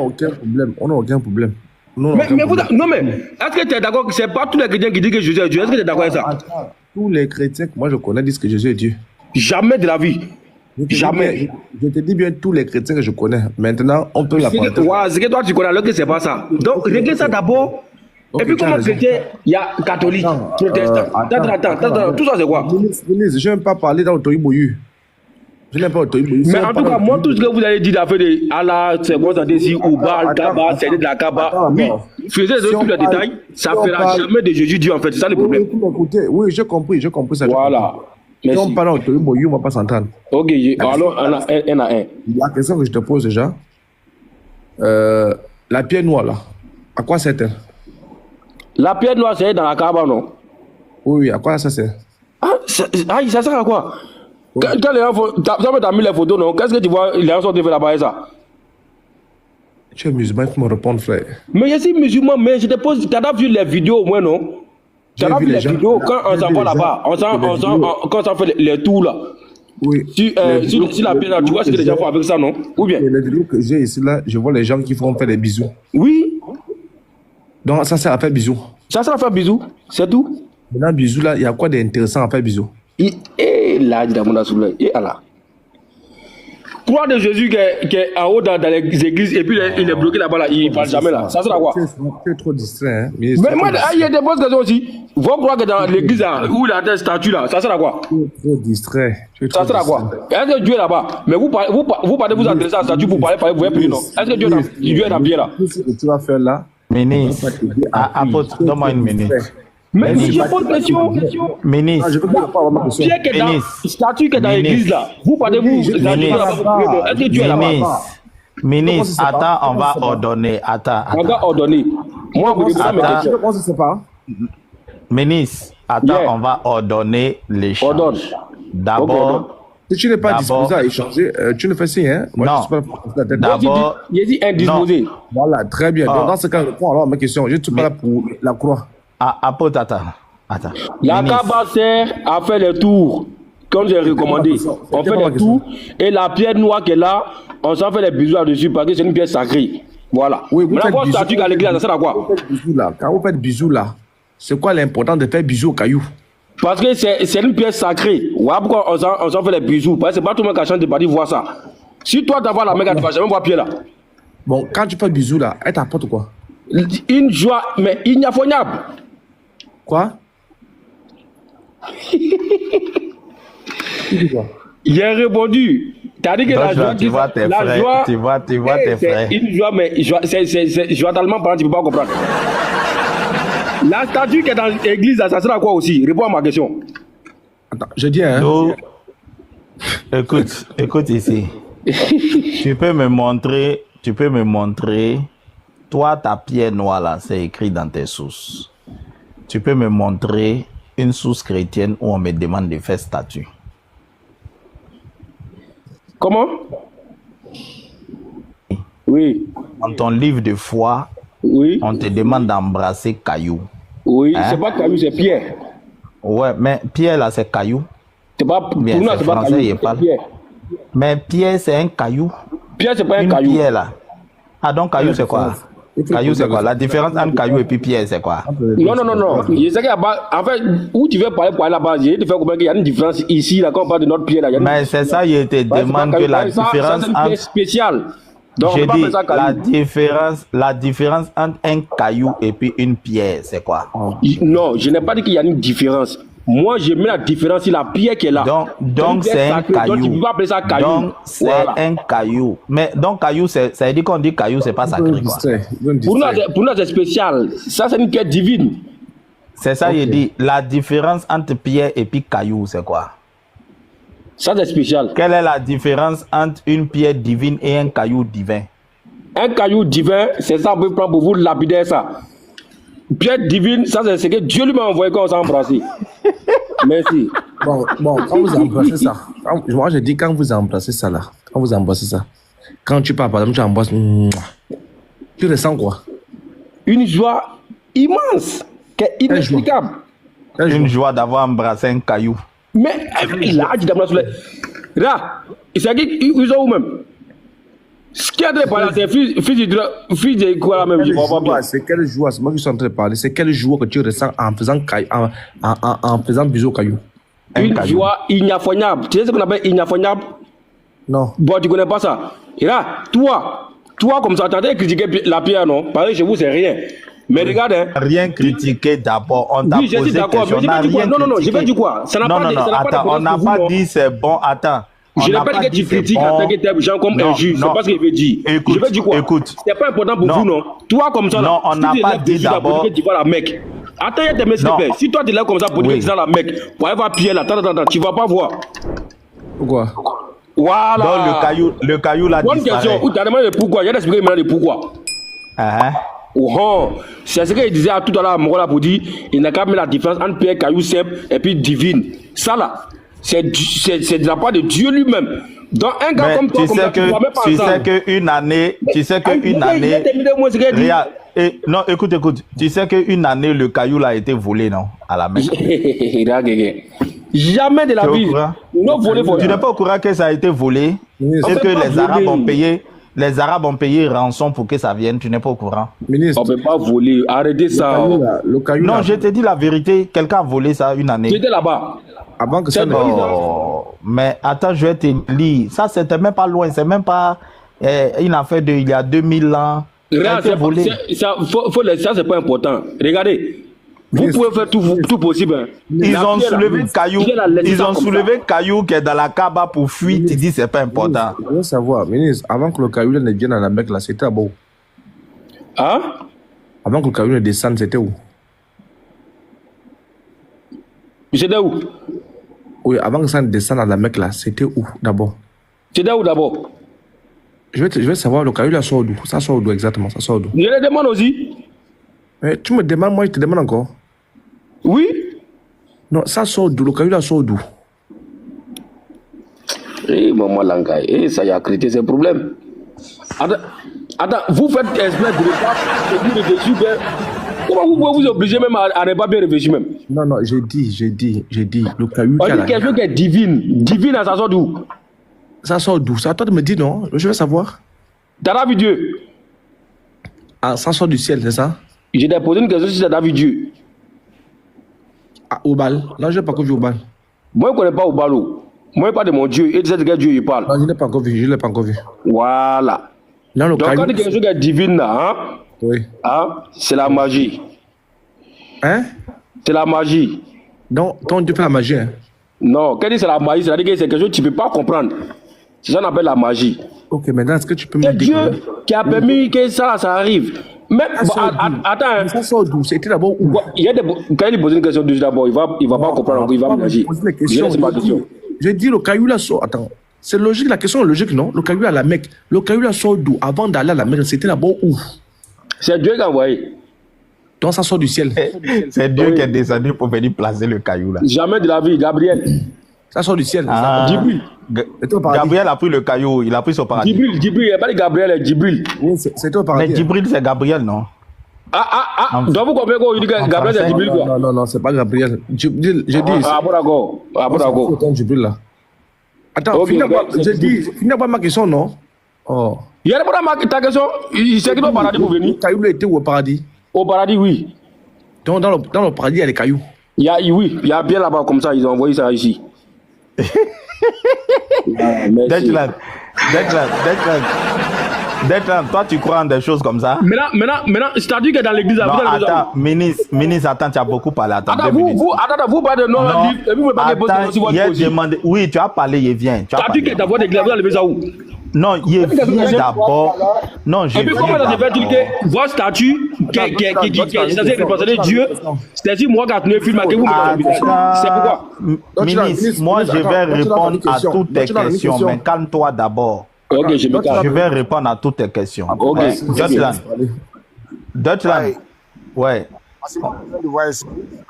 [SPEAKER 2] aucun problème.
[SPEAKER 8] Mais est-ce que tu es d'accord que c'est pas tous les chrétiens qui disent que Jésus est Dieu? Est-ce que tu es d'accord avec ça?
[SPEAKER 2] Tous les chrétiens que moi je connais disent que Jésus est Dieu.
[SPEAKER 8] Jamais de la vie. Jamais.
[SPEAKER 2] Je te dis bien tous les chrétiens que je connais. Maintenant, on peut la prendre.
[SPEAKER 8] C'est que toi tu connais alors que c'est pas ça. Donc réglez ça d'abord. Et puis comment chrétien, il y a catholique, protestant. Attends, tout ça c'est quoi?
[SPEAKER 2] Ministre, je n'aime pas parler dans l'autorité boyu. Je n'aime pas l'autorité boyu.
[SPEAKER 8] Mais en tout cas, moi tout ce que vous avez dit d'affaire de Allah, c'est quoi ça dit, ou Baal, Kaba, c'est de la Kaba. Oui, faisez tous les détails, ça ne fera jamais de Jésus Dieu en fait, c'est ça le problème.
[SPEAKER 2] Oui, j'ai compris ça.
[SPEAKER 8] Voilà.
[SPEAKER 2] Si on parle d'autorité boyu, on ne va pas s'entendre.
[SPEAKER 8] Ok, alors on a un.
[SPEAKER 2] La question que je te pose déjà, la pierre noire là, à quoi sert-elle?
[SPEAKER 8] La pierre noire, c'est dans la Kaaba, non?
[SPEAKER 2] Oui, à quoi ça sert?
[SPEAKER 8] Ça sert à quoi? Quand les gens t'as mis les photos, non? Qu'est-ce que tu vois? Les gens sont fait là-bas et ça?
[SPEAKER 2] Tu es musulman, il faut me répondre, frère.
[SPEAKER 8] Mais je suis musulman, mais je te pose, tu as vu les vidéos au moins, non? Tu as vu les vidéos quand on s'en va là-bas, quand on s'en fait les tours là.
[SPEAKER 2] Oui.
[SPEAKER 8] Si la pierre là, tu vois ce que les gens font avec ça, non? Ou bien?
[SPEAKER 2] Les vidéos que j'ai ici là, je vois les gens qui font faire des bisous.
[SPEAKER 8] Oui.
[SPEAKER 2] Donc ça sert à faire bisous.
[SPEAKER 8] Ça sert à faire bisous, c'est tout.
[SPEAKER 2] Maintenant, bisous là, il y a quoi d'intéressant à faire bisous?
[SPEAKER 8] Et là, il y a là. Croix de Jésus qui est en haut dans les églises et puis il est bloqué là-bas, là, il ne parle jamais là. Ça sert à quoi?
[SPEAKER 2] Tu es trop distrait. Hein?
[SPEAKER 8] Mais moi, il y a des bonnes questions aussi. Vous croyez que dans l'église où il y a des statues là, ça sert à quoi?
[SPEAKER 2] Tu es trop distrait.
[SPEAKER 8] Ça sert à quoi? Est-ce que Dieu est là-bas? Mais vous partez vous adresser à la statue pour parler, vous pouvez prier, non? Est-ce que Dieu est dans pied là?
[SPEAKER 2] Ce que tu vas faire là.
[SPEAKER 4] Ministre, apôtre, donne-moi une minute.
[SPEAKER 8] Mais je pose une question.
[SPEAKER 4] Ministre,
[SPEAKER 2] Je ne peux pas avoir ma question.
[SPEAKER 8] Pierre qui est dans la statue qui est dans l'église là, vous partez vous est-ce que Dieu est là-bas?
[SPEAKER 4] Ministre, attends, on va ordonner. Attends.
[SPEAKER 8] On va ordonner. Moi, vous répondez à mes questions.
[SPEAKER 2] Comment ça se passe?
[SPEAKER 4] Ministre, attends, on va ordonner l'échange.
[SPEAKER 8] Ordonne.
[SPEAKER 4] D'abord,
[SPEAKER 2] Si tu n'es pas disposé à échanger, tu ne fais signe, hein? Moi,
[SPEAKER 4] non.
[SPEAKER 2] je suis pas
[SPEAKER 4] D'abord,
[SPEAKER 8] il dit indisposé.
[SPEAKER 2] Voilà, très bien. Donc, dans ce cas, réponds alors à ma question. Je ne suis pas là pour la croix.
[SPEAKER 4] apôtre, attends.
[SPEAKER 8] La Kaaba sert à faire les tours, comme j'ai recommandé. On fait les tours et la pierre noire qui est là, on s'en fait les bisous là-dessus parce que c'est une pierre sacrée. Voilà.
[SPEAKER 2] Oui, vous
[SPEAKER 8] maintenant, votre statue à l'église, ça sert à quoi?
[SPEAKER 2] Quand vous faites bisous là, c'est quoi l'important de faire bisous au caillou?
[SPEAKER 8] Parce que c'est une pierre sacrée. Ouais, pourquoi on s'en fait les bisous? Parce que c'est pas tout le monde qui a chance de partir voir ça. Si toi, tu vas la main, tu ne vas jamais voir pierre là.
[SPEAKER 2] Bon, quand tu fais bisous là, elle t'apporte quoi?
[SPEAKER 8] Une joie, mais ignoble.
[SPEAKER 2] Quoi?
[SPEAKER 8] Il a répondu. T'as dit que la joie,
[SPEAKER 4] tu vois tes frères.
[SPEAKER 8] C'est une joie, mais c'est joie tellement parlant, tu ne peux pas comprendre. La statue qui est dans l'église, ça sert à quoi aussi? Réponds à ma question.
[SPEAKER 2] Attends, je dis, hein?
[SPEAKER 4] Donc, écoute ici. tu peux me montrer, toi, ta pierre noire là, c'est écrit dans tes sources. Tu peux me montrer une source chrétienne où on me demande de faire statue.
[SPEAKER 8] Comment? Oui.
[SPEAKER 4] Dans ton livre de foi,
[SPEAKER 8] oui.
[SPEAKER 4] On te demande d'embrasser caillou.
[SPEAKER 8] Oui,
[SPEAKER 4] hein?
[SPEAKER 8] C'est pas caillou, c'est pierre.
[SPEAKER 4] Ouais, mais pierre là, c'est caillou.
[SPEAKER 8] C'est pas,
[SPEAKER 4] bien,
[SPEAKER 8] pour nous, c'est pas caillou, c'est pierre.
[SPEAKER 4] Mais pierre, c'est un caillou.
[SPEAKER 8] Pierre, c'est pas un
[SPEAKER 4] une
[SPEAKER 8] caillou.
[SPEAKER 4] Pierre là. Ah, donc caillou, c'est quoi? Caillou, c'est quoi? La différence entre caillou et puis pierre, c'est quoi?
[SPEAKER 8] Non. Je sais qu'il y a pas. En fait, où tu veux parler pour aller là-bas, j'ai te faire comprendre qu'il y a une différence ici, là, quand on parle de notre pierre là.
[SPEAKER 4] Mais c'est ça, je te demande que la différence
[SPEAKER 8] entre. C'est spécial. Donc,
[SPEAKER 4] je dis, la différence entre un caillou et puis une pierre, c'est quoi?
[SPEAKER 8] Non, je n'ai pas dit qu'il y a une différence. Moi, je mets la différence sur la pierre qui est là.
[SPEAKER 4] Donc c'est un caillou.
[SPEAKER 8] Donc, tu peux pas appeler ça caillou.
[SPEAKER 4] Donc, c'est un caillou. Mais donc, caillou, ça veut dire qu'on dit caillou, c'est pas sacré, quoi.
[SPEAKER 8] Pour nous, c'est spécial. Ça, c'est une pierre divine.
[SPEAKER 4] C'est ça,
[SPEAKER 2] Ok.
[SPEAKER 4] il dit. La différence entre pierre et puis caillou, c'est quoi?
[SPEAKER 8] Ça, c'est spécial.
[SPEAKER 4] Quelle est la différence entre une pierre divine et un caillou divin?
[SPEAKER 8] Un caillou divin, c'est ça, vous prendre pour vous lapider ça. Pierre divine, ça, c'est ce que Dieu lui m'a envoyé quand on s'est embrassé. Merci.
[SPEAKER 2] Bon, quand vous embrassez ça, moi je dis quand vous embrassez ça là, quand vous embrassez ça, quand tu pars par exemple, tu embrasses, tu ressens quoi?
[SPEAKER 8] Une joie immense, qui est inexplicable.
[SPEAKER 4] Une joie d'avoir embrassé un caillou.
[SPEAKER 8] Mais il a dit d'embrasser là, il s'est dit, ils ont où même? Ce qui est très parlant, c'est fils de quoi la même, je vois pas bien.
[SPEAKER 2] C'est quelle joie, c'est moi qui suis en train de parler, c'est quelle joie que tu ressens en faisant bisous au caillou?
[SPEAKER 8] Une joie inaffaignable. Tu sais ce qu'on appelle inaffaignable?
[SPEAKER 2] Non.
[SPEAKER 8] Bon, tu connais pas ça. Et là, toi comme ça, tu as critiqué la pierre, non? Pareil, chez vous, c'est rien. Mais regarde, hein.
[SPEAKER 4] Rien critiqué d'abord. On t'a
[SPEAKER 8] Oui, je suis
[SPEAKER 4] posé
[SPEAKER 8] d'accord, mais
[SPEAKER 4] question.
[SPEAKER 8] je vais dire quoi? Non, je vais dire quoi? Ça n'a
[SPEAKER 4] Non,
[SPEAKER 8] pas
[SPEAKER 4] non,
[SPEAKER 8] de-
[SPEAKER 4] non,
[SPEAKER 8] ça n'a pas
[SPEAKER 4] attends,
[SPEAKER 8] d'importance
[SPEAKER 4] on n'a
[SPEAKER 8] pour vous,
[SPEAKER 4] pas
[SPEAKER 8] non?
[SPEAKER 4] dit c'est bon. Attends.
[SPEAKER 8] Je n'ai pas dit que tu critiques en tant que tel gens comme un juge. C'est pas ce qu'il veut dire.
[SPEAKER 4] Écoute,
[SPEAKER 8] Je vais dire quoi?
[SPEAKER 4] écoute.
[SPEAKER 8] C'est pas important pour
[SPEAKER 4] Non.
[SPEAKER 8] vous, non? Toi, comme ça, là,
[SPEAKER 4] Non, on
[SPEAKER 8] si
[SPEAKER 4] n'a
[SPEAKER 8] tu
[SPEAKER 4] pas
[SPEAKER 8] lèves
[SPEAKER 4] dit
[SPEAKER 8] dessus là pour
[SPEAKER 4] d'abord.
[SPEAKER 8] dire que tu vas la Mecque. Attends, il y a des messieurs,
[SPEAKER 4] Non.
[SPEAKER 8] si toi tu lèves comme ça pour dire
[SPEAKER 4] Oui.
[SPEAKER 8] que tu vas la Mecque, pour aller voir Pierre là, attends, tu vas pas voir.
[SPEAKER 2] Pourquoi?
[SPEAKER 8] Voilà.
[SPEAKER 4] Donc le caillou là
[SPEAKER 8] Bonne question.
[SPEAKER 4] disparaît.
[SPEAKER 8] Où tu as demandé le pourquoi. Il y a expliqué maintenant le pourquoi.
[SPEAKER 4] Ah,
[SPEAKER 8] Oh, c'est ce qu'il disait tout à l'heure à Morola pour dire il n'a qu'à mettre la différence entre pierre, caillou simple et puis divine. Ça là, c'est de la part de Dieu lui-même. Donc un gars
[SPEAKER 4] mais
[SPEAKER 8] comme toi,
[SPEAKER 4] tu
[SPEAKER 8] comme
[SPEAKER 4] sais
[SPEAKER 8] ça, tu ne vas même pas
[SPEAKER 4] que tu sais
[SPEAKER 8] ensemble.
[SPEAKER 4] qu'une année, tu sais qu'une
[SPEAKER 8] Il a
[SPEAKER 4] année.
[SPEAKER 8] terminé moi ce qu'il a dit.
[SPEAKER 4] Regarde, non, écoute. Tu sais qu'une année le caillou là a été volé, non, à la Mecque.
[SPEAKER 8] Regarde, jamais de la
[SPEAKER 4] Tu es au
[SPEAKER 8] vie.
[SPEAKER 4] courant?
[SPEAKER 8] Non volé
[SPEAKER 4] Tu n'es pas au courant que ça a été volé?
[SPEAKER 2] Oui,
[SPEAKER 4] C'est
[SPEAKER 8] on
[SPEAKER 4] que
[SPEAKER 8] peut pas
[SPEAKER 4] les Arabes
[SPEAKER 8] voler.
[SPEAKER 4] ont payé. Les Arabes ont payé rançon pour que ça vienne. Tu n'es pas au courant?
[SPEAKER 2] Ministre,
[SPEAKER 8] On ne peut pas voler. Arrêtez ça.
[SPEAKER 2] le caillou
[SPEAKER 4] Non,
[SPEAKER 2] là,
[SPEAKER 4] je te dis la vérité. Quelqu'un a volé ça une année.
[SPEAKER 8] J'étais là-bas.
[SPEAKER 2] avant que ça
[SPEAKER 8] C'est
[SPEAKER 2] ne...
[SPEAKER 8] bon.
[SPEAKER 4] Oh, mais attends, je vais te lire. Ça, c'était même pas loin. C'est même pas une affaire de il y a 2000 ans. Ça a
[SPEAKER 8] Regarde,
[SPEAKER 4] été volé.
[SPEAKER 8] ça, ça c'est pas important. Regardez. Vous
[SPEAKER 2] Ministre,
[SPEAKER 8] pouvez faire tout possible. hein.
[SPEAKER 4] Ils
[SPEAKER 8] La
[SPEAKER 4] ont
[SPEAKER 8] pierre, là,
[SPEAKER 4] soulevé caillou.
[SPEAKER 8] Pierre, là, laissez
[SPEAKER 4] Ils
[SPEAKER 8] ça
[SPEAKER 4] ont
[SPEAKER 8] comme
[SPEAKER 4] soulevé
[SPEAKER 8] ça.
[SPEAKER 4] caillou qui est dans la Kaaba pour fuir. Tu dis c'est pas important.
[SPEAKER 2] Je veux savoir, ministre, avant que le caillou là ne vienne à la Mecque là, c'était à où?
[SPEAKER 8] Hein?
[SPEAKER 2] Avant que le caillou ne descende, c'était où?
[SPEAKER 8] J'étais où?
[SPEAKER 2] Oui, avant que ça ne descende à la Mecque là, c'était où d'abord?
[SPEAKER 8] J'étais où d'abord?
[SPEAKER 2] Je vais savoir, le caillou là sort d'où? Ça sort d'où exactement? Ça sort d'où?
[SPEAKER 8] Je le demande aussi.
[SPEAKER 2] Mais tu me demandes, moi je te demande encore.
[SPEAKER 8] Oui?
[SPEAKER 2] Non, ça sort d'où? Le caillou là sort d'où?
[SPEAKER 8] Eh, maman Langai, ça y a créé ces problèmes. Attends, vous faites exprès de ne pas réfléchir bien. Comment vous pouvez vous obliger même à ne pas bien réfléchir même?
[SPEAKER 2] Non, j'ai dit, le caillou
[SPEAKER 8] On
[SPEAKER 2] qui a
[SPEAKER 8] dit
[SPEAKER 2] la...
[SPEAKER 8] quelque chose qui est divine. Divine, ça sort d'où?
[SPEAKER 2] Ça sort d'où? Ça, toi de me dire non? Je veux savoir.
[SPEAKER 8] T'as la vu Dieu?
[SPEAKER 2] Ah, ça sort du ciel, c'est ça?
[SPEAKER 8] J'ai posé une question si t'as vu Dieu.
[SPEAKER 2] Ah, au bal. Non, je n'ai pas encore vu au bal.
[SPEAKER 8] Moi, je ne connais pas au ballot. Moi, je parle de mon Dieu. Et tu sais de quel Dieu il parle.
[SPEAKER 2] Non, je n'ai pas encore vu, je ne l'ai pas encore vu.
[SPEAKER 8] Voilà.
[SPEAKER 2] Non, le
[SPEAKER 8] Donc, quand
[SPEAKER 2] caillou...
[SPEAKER 8] il y a quelque chose qui est divine là,
[SPEAKER 2] Oui.
[SPEAKER 8] c'est la magie.
[SPEAKER 2] Hein?
[SPEAKER 8] C'est la magie.
[SPEAKER 2] Donc, ton Dieu fait la magie, hein?
[SPEAKER 8] Non, quand il dit c'est la magie, c'est-à-dire que c'est quelque chose que tu ne peux pas comprendre. C'est ça qu'on appelle la magie.
[SPEAKER 2] Ok, maintenant, est-ce que tu peux me
[SPEAKER 8] C'est
[SPEAKER 2] dire...
[SPEAKER 8] Dieu qui a permis que ça arrive. Mais,
[SPEAKER 2] Ça sort d'où?
[SPEAKER 8] attends, hein.
[SPEAKER 2] Ça sort d'où? C'était d'abord où?
[SPEAKER 8] Il y a quand il pose une question dessus d'abord, il va pas comprendre, il va me dire. Je laisse ma question.
[SPEAKER 2] J'ai dit le caillou là sort. Attends, c'est logique, la question est logique, non? Le caillou à la Mecque. Le caillou là sort d'où? Avant d'aller à la Mecque, c'était d'abord où?
[SPEAKER 8] C'est Dieu qui a envoyé.
[SPEAKER 2] Donc ça sort du ciel.
[SPEAKER 4] C'est Dieu qui est descendu pour venir placer le caillou là.
[SPEAKER 8] Jamais de la vie, Gabriel.
[SPEAKER 2] Ça sort du ciel.
[SPEAKER 4] Ah.
[SPEAKER 8] Djibril.
[SPEAKER 2] C'était au paradis.
[SPEAKER 4] Gabriel a pris le caillou, il a pris son paradis.
[SPEAKER 8] Djibril, il n'y a pas de Gabriel, c'est Djibril.
[SPEAKER 2] Oui, c'était au
[SPEAKER 4] Mais
[SPEAKER 2] paradis.
[SPEAKER 4] Djibril, c'est Gabriel, non?
[SPEAKER 8] Donc vous comprenez quoi? Il dit que Gabriel, c'est Djibril quoi?
[SPEAKER 2] Non, c'est pas Gabriel. Djibril, j'ai dit.
[SPEAKER 8] Ah, bon d'accord. Ah, bon d'accord.
[SPEAKER 2] C'est Djibril là. Attends,
[SPEAKER 8] Ok,
[SPEAKER 2] j'ai dit, finis pas ma question, non? Oh.
[SPEAKER 8] Il y a ta question, il sait qu'il doit au paradis pour venir.
[SPEAKER 2] Le caillou là était où au paradis?
[SPEAKER 8] Au paradis, oui.
[SPEAKER 2] Donc dans le paradis, il y a les cailloux.
[SPEAKER 8] Oui, il y a bien là-bas comme ça, ils ont envoyé ça ici.
[SPEAKER 4] Declan, toi tu crois en des choses comme ça?
[SPEAKER 8] Maintenant, c'est-à-dire que dans l'église,
[SPEAKER 4] Non,
[SPEAKER 8] vous allez
[SPEAKER 4] attends, ministre, attends, tu as beaucoup parlé. Attends,
[SPEAKER 8] attends,
[SPEAKER 4] 2 minutes.
[SPEAKER 8] vous parlez de non,
[SPEAKER 4] Non,
[SPEAKER 8] et vous ne pouvez pas poser
[SPEAKER 4] attends,
[SPEAKER 8] si
[SPEAKER 4] il a
[SPEAKER 8] votre
[SPEAKER 4] demandé. Oui, tu as parlé, il vient. Tu as
[SPEAKER 8] C'est-à-dire que
[SPEAKER 4] parlé.
[SPEAKER 8] ta voix d'église, vous allez lever ça où?
[SPEAKER 4] Non, il vient d'abord. Non, je
[SPEAKER 8] Et puis comment ça se fait-il que votre statut, qui est censé représenter Dieu, c'est-à-dire moi qui ai film que vous mettez dans le visage. C'est pourquoi?
[SPEAKER 4] Ministre, moi je vais répondre à toutes tes questions, mais calme-toi d'abord.
[SPEAKER 8] Ok, je me calme.
[SPEAKER 4] Je vais répondre à toutes tes questions.
[SPEAKER 8] Ok.
[SPEAKER 4] Deutschland. Ouais.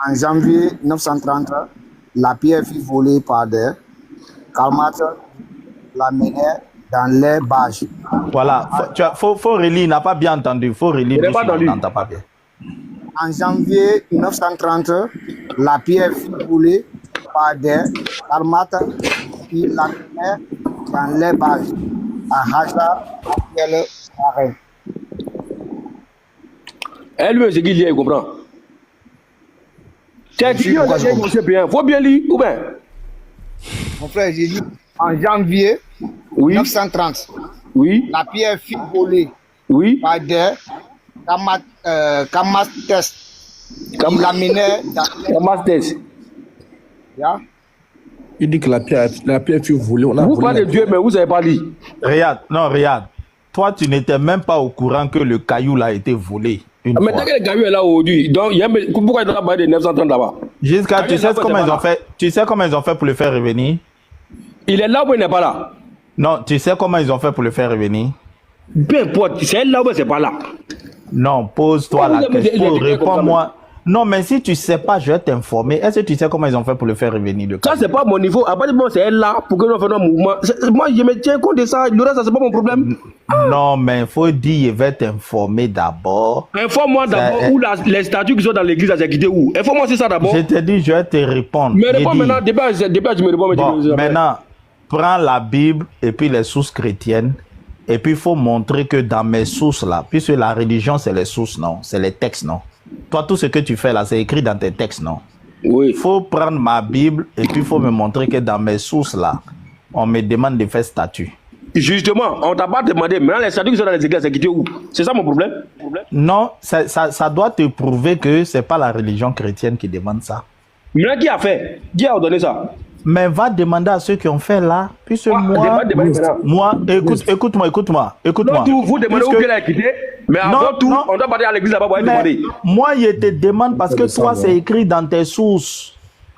[SPEAKER 3] En janvier 1930, la pierre fut volée par des Kalmats, la menaient dans les bâches.
[SPEAKER 4] Voilà. Faut relire, il n'a pas bien entendu. Faut relire.
[SPEAKER 8] Il n'a pas entendu.
[SPEAKER 4] Pas bien.
[SPEAKER 3] En janvier 1930, la pierre fut volée par des Kalmats qui la menaient dans les bâches à Hajar, quel arrêt.
[SPEAKER 8] Elle-même, c'est qui lit, il comprend. Il faut bien lire, ou bien?
[SPEAKER 3] Mon frère, j'ai dit en janvier 1930, la pierre fut volée par des Kamates qui l'amenaient dans
[SPEAKER 8] Kamates.
[SPEAKER 2] Il dit que la pierre fut volée.
[SPEAKER 8] Vous parlez de Dieu, mais vous n'avez pas dit.
[SPEAKER 4] Regarde. Toi, tu n'étais même pas au courant que le caillou là a été volé.
[SPEAKER 8] Mais tant que le caillou est là aujourd'hui, donc pourquoi il a parlé de 930 là-bas?
[SPEAKER 4] Jusqu'à, tu sais comment ils ont fait pour le faire revenir?
[SPEAKER 8] Il est là ou il n'est pas là?
[SPEAKER 4] Non, tu sais comment ils ont fait pour le faire revenir?
[SPEAKER 8] Peu importe, c'est là ou c'est pas là?
[SPEAKER 4] Non, pose-toi la question, réponds-moi. Non, mais si tu sais pas, je vais t'informer. Est-ce que tu sais comment ils ont fait pour le faire revenir?
[SPEAKER 8] Ça, c'est pas mon niveau. À partir du moment où c'est là pour que nous fassions un mouvement. Moi, je me tiens compte de ça. Le reste, ça, c'est pas mon problème.
[SPEAKER 4] Non, mais il faut dire, je vais t'informer d'abord.
[SPEAKER 8] Informe-moi d'abord où les statues qui sont dans l'église, c'est quitté où? Informe-moi c'est ça d'abord.
[SPEAKER 4] Je te dis, je vais te répondre.
[SPEAKER 8] Mais réponds maintenant, débat, tu me réponds.
[SPEAKER 4] Bon, maintenant, prends la Bible et puis les sources chrétiennes. Et puis, il faut montrer que dans mes sources là, puisque la religion, c'est les sources, non? C'est les textes, non? Toi, tout ce que tu fais là, c'est écrit dans tes textes, non?
[SPEAKER 8] Oui.
[SPEAKER 4] Il faut prendre ma Bible et puis il faut me montrer que dans mes sources là, on me demande de faire statut.
[SPEAKER 8] Justement, on t'a pas demandé. Maintenant, les statuts qui sont dans les églises, c'est quitté où? C'est ça mon problème?
[SPEAKER 4] Non, ça doit te prouver que c'est pas la religion chrétienne qui demande ça.
[SPEAKER 8] Maintenant, qui a fait? Qui a ordonné ça?
[SPEAKER 4] Mais va demander à ceux qui ont fait là. Puisque moi, écoute-moi.
[SPEAKER 8] Non, vous demandez où qu'elle a quitté, mais avant tout, on doit parler à l'église là-bas pour aller demander.
[SPEAKER 4] Moi, je te demande parce que toi, c'est écrit dans tes sources.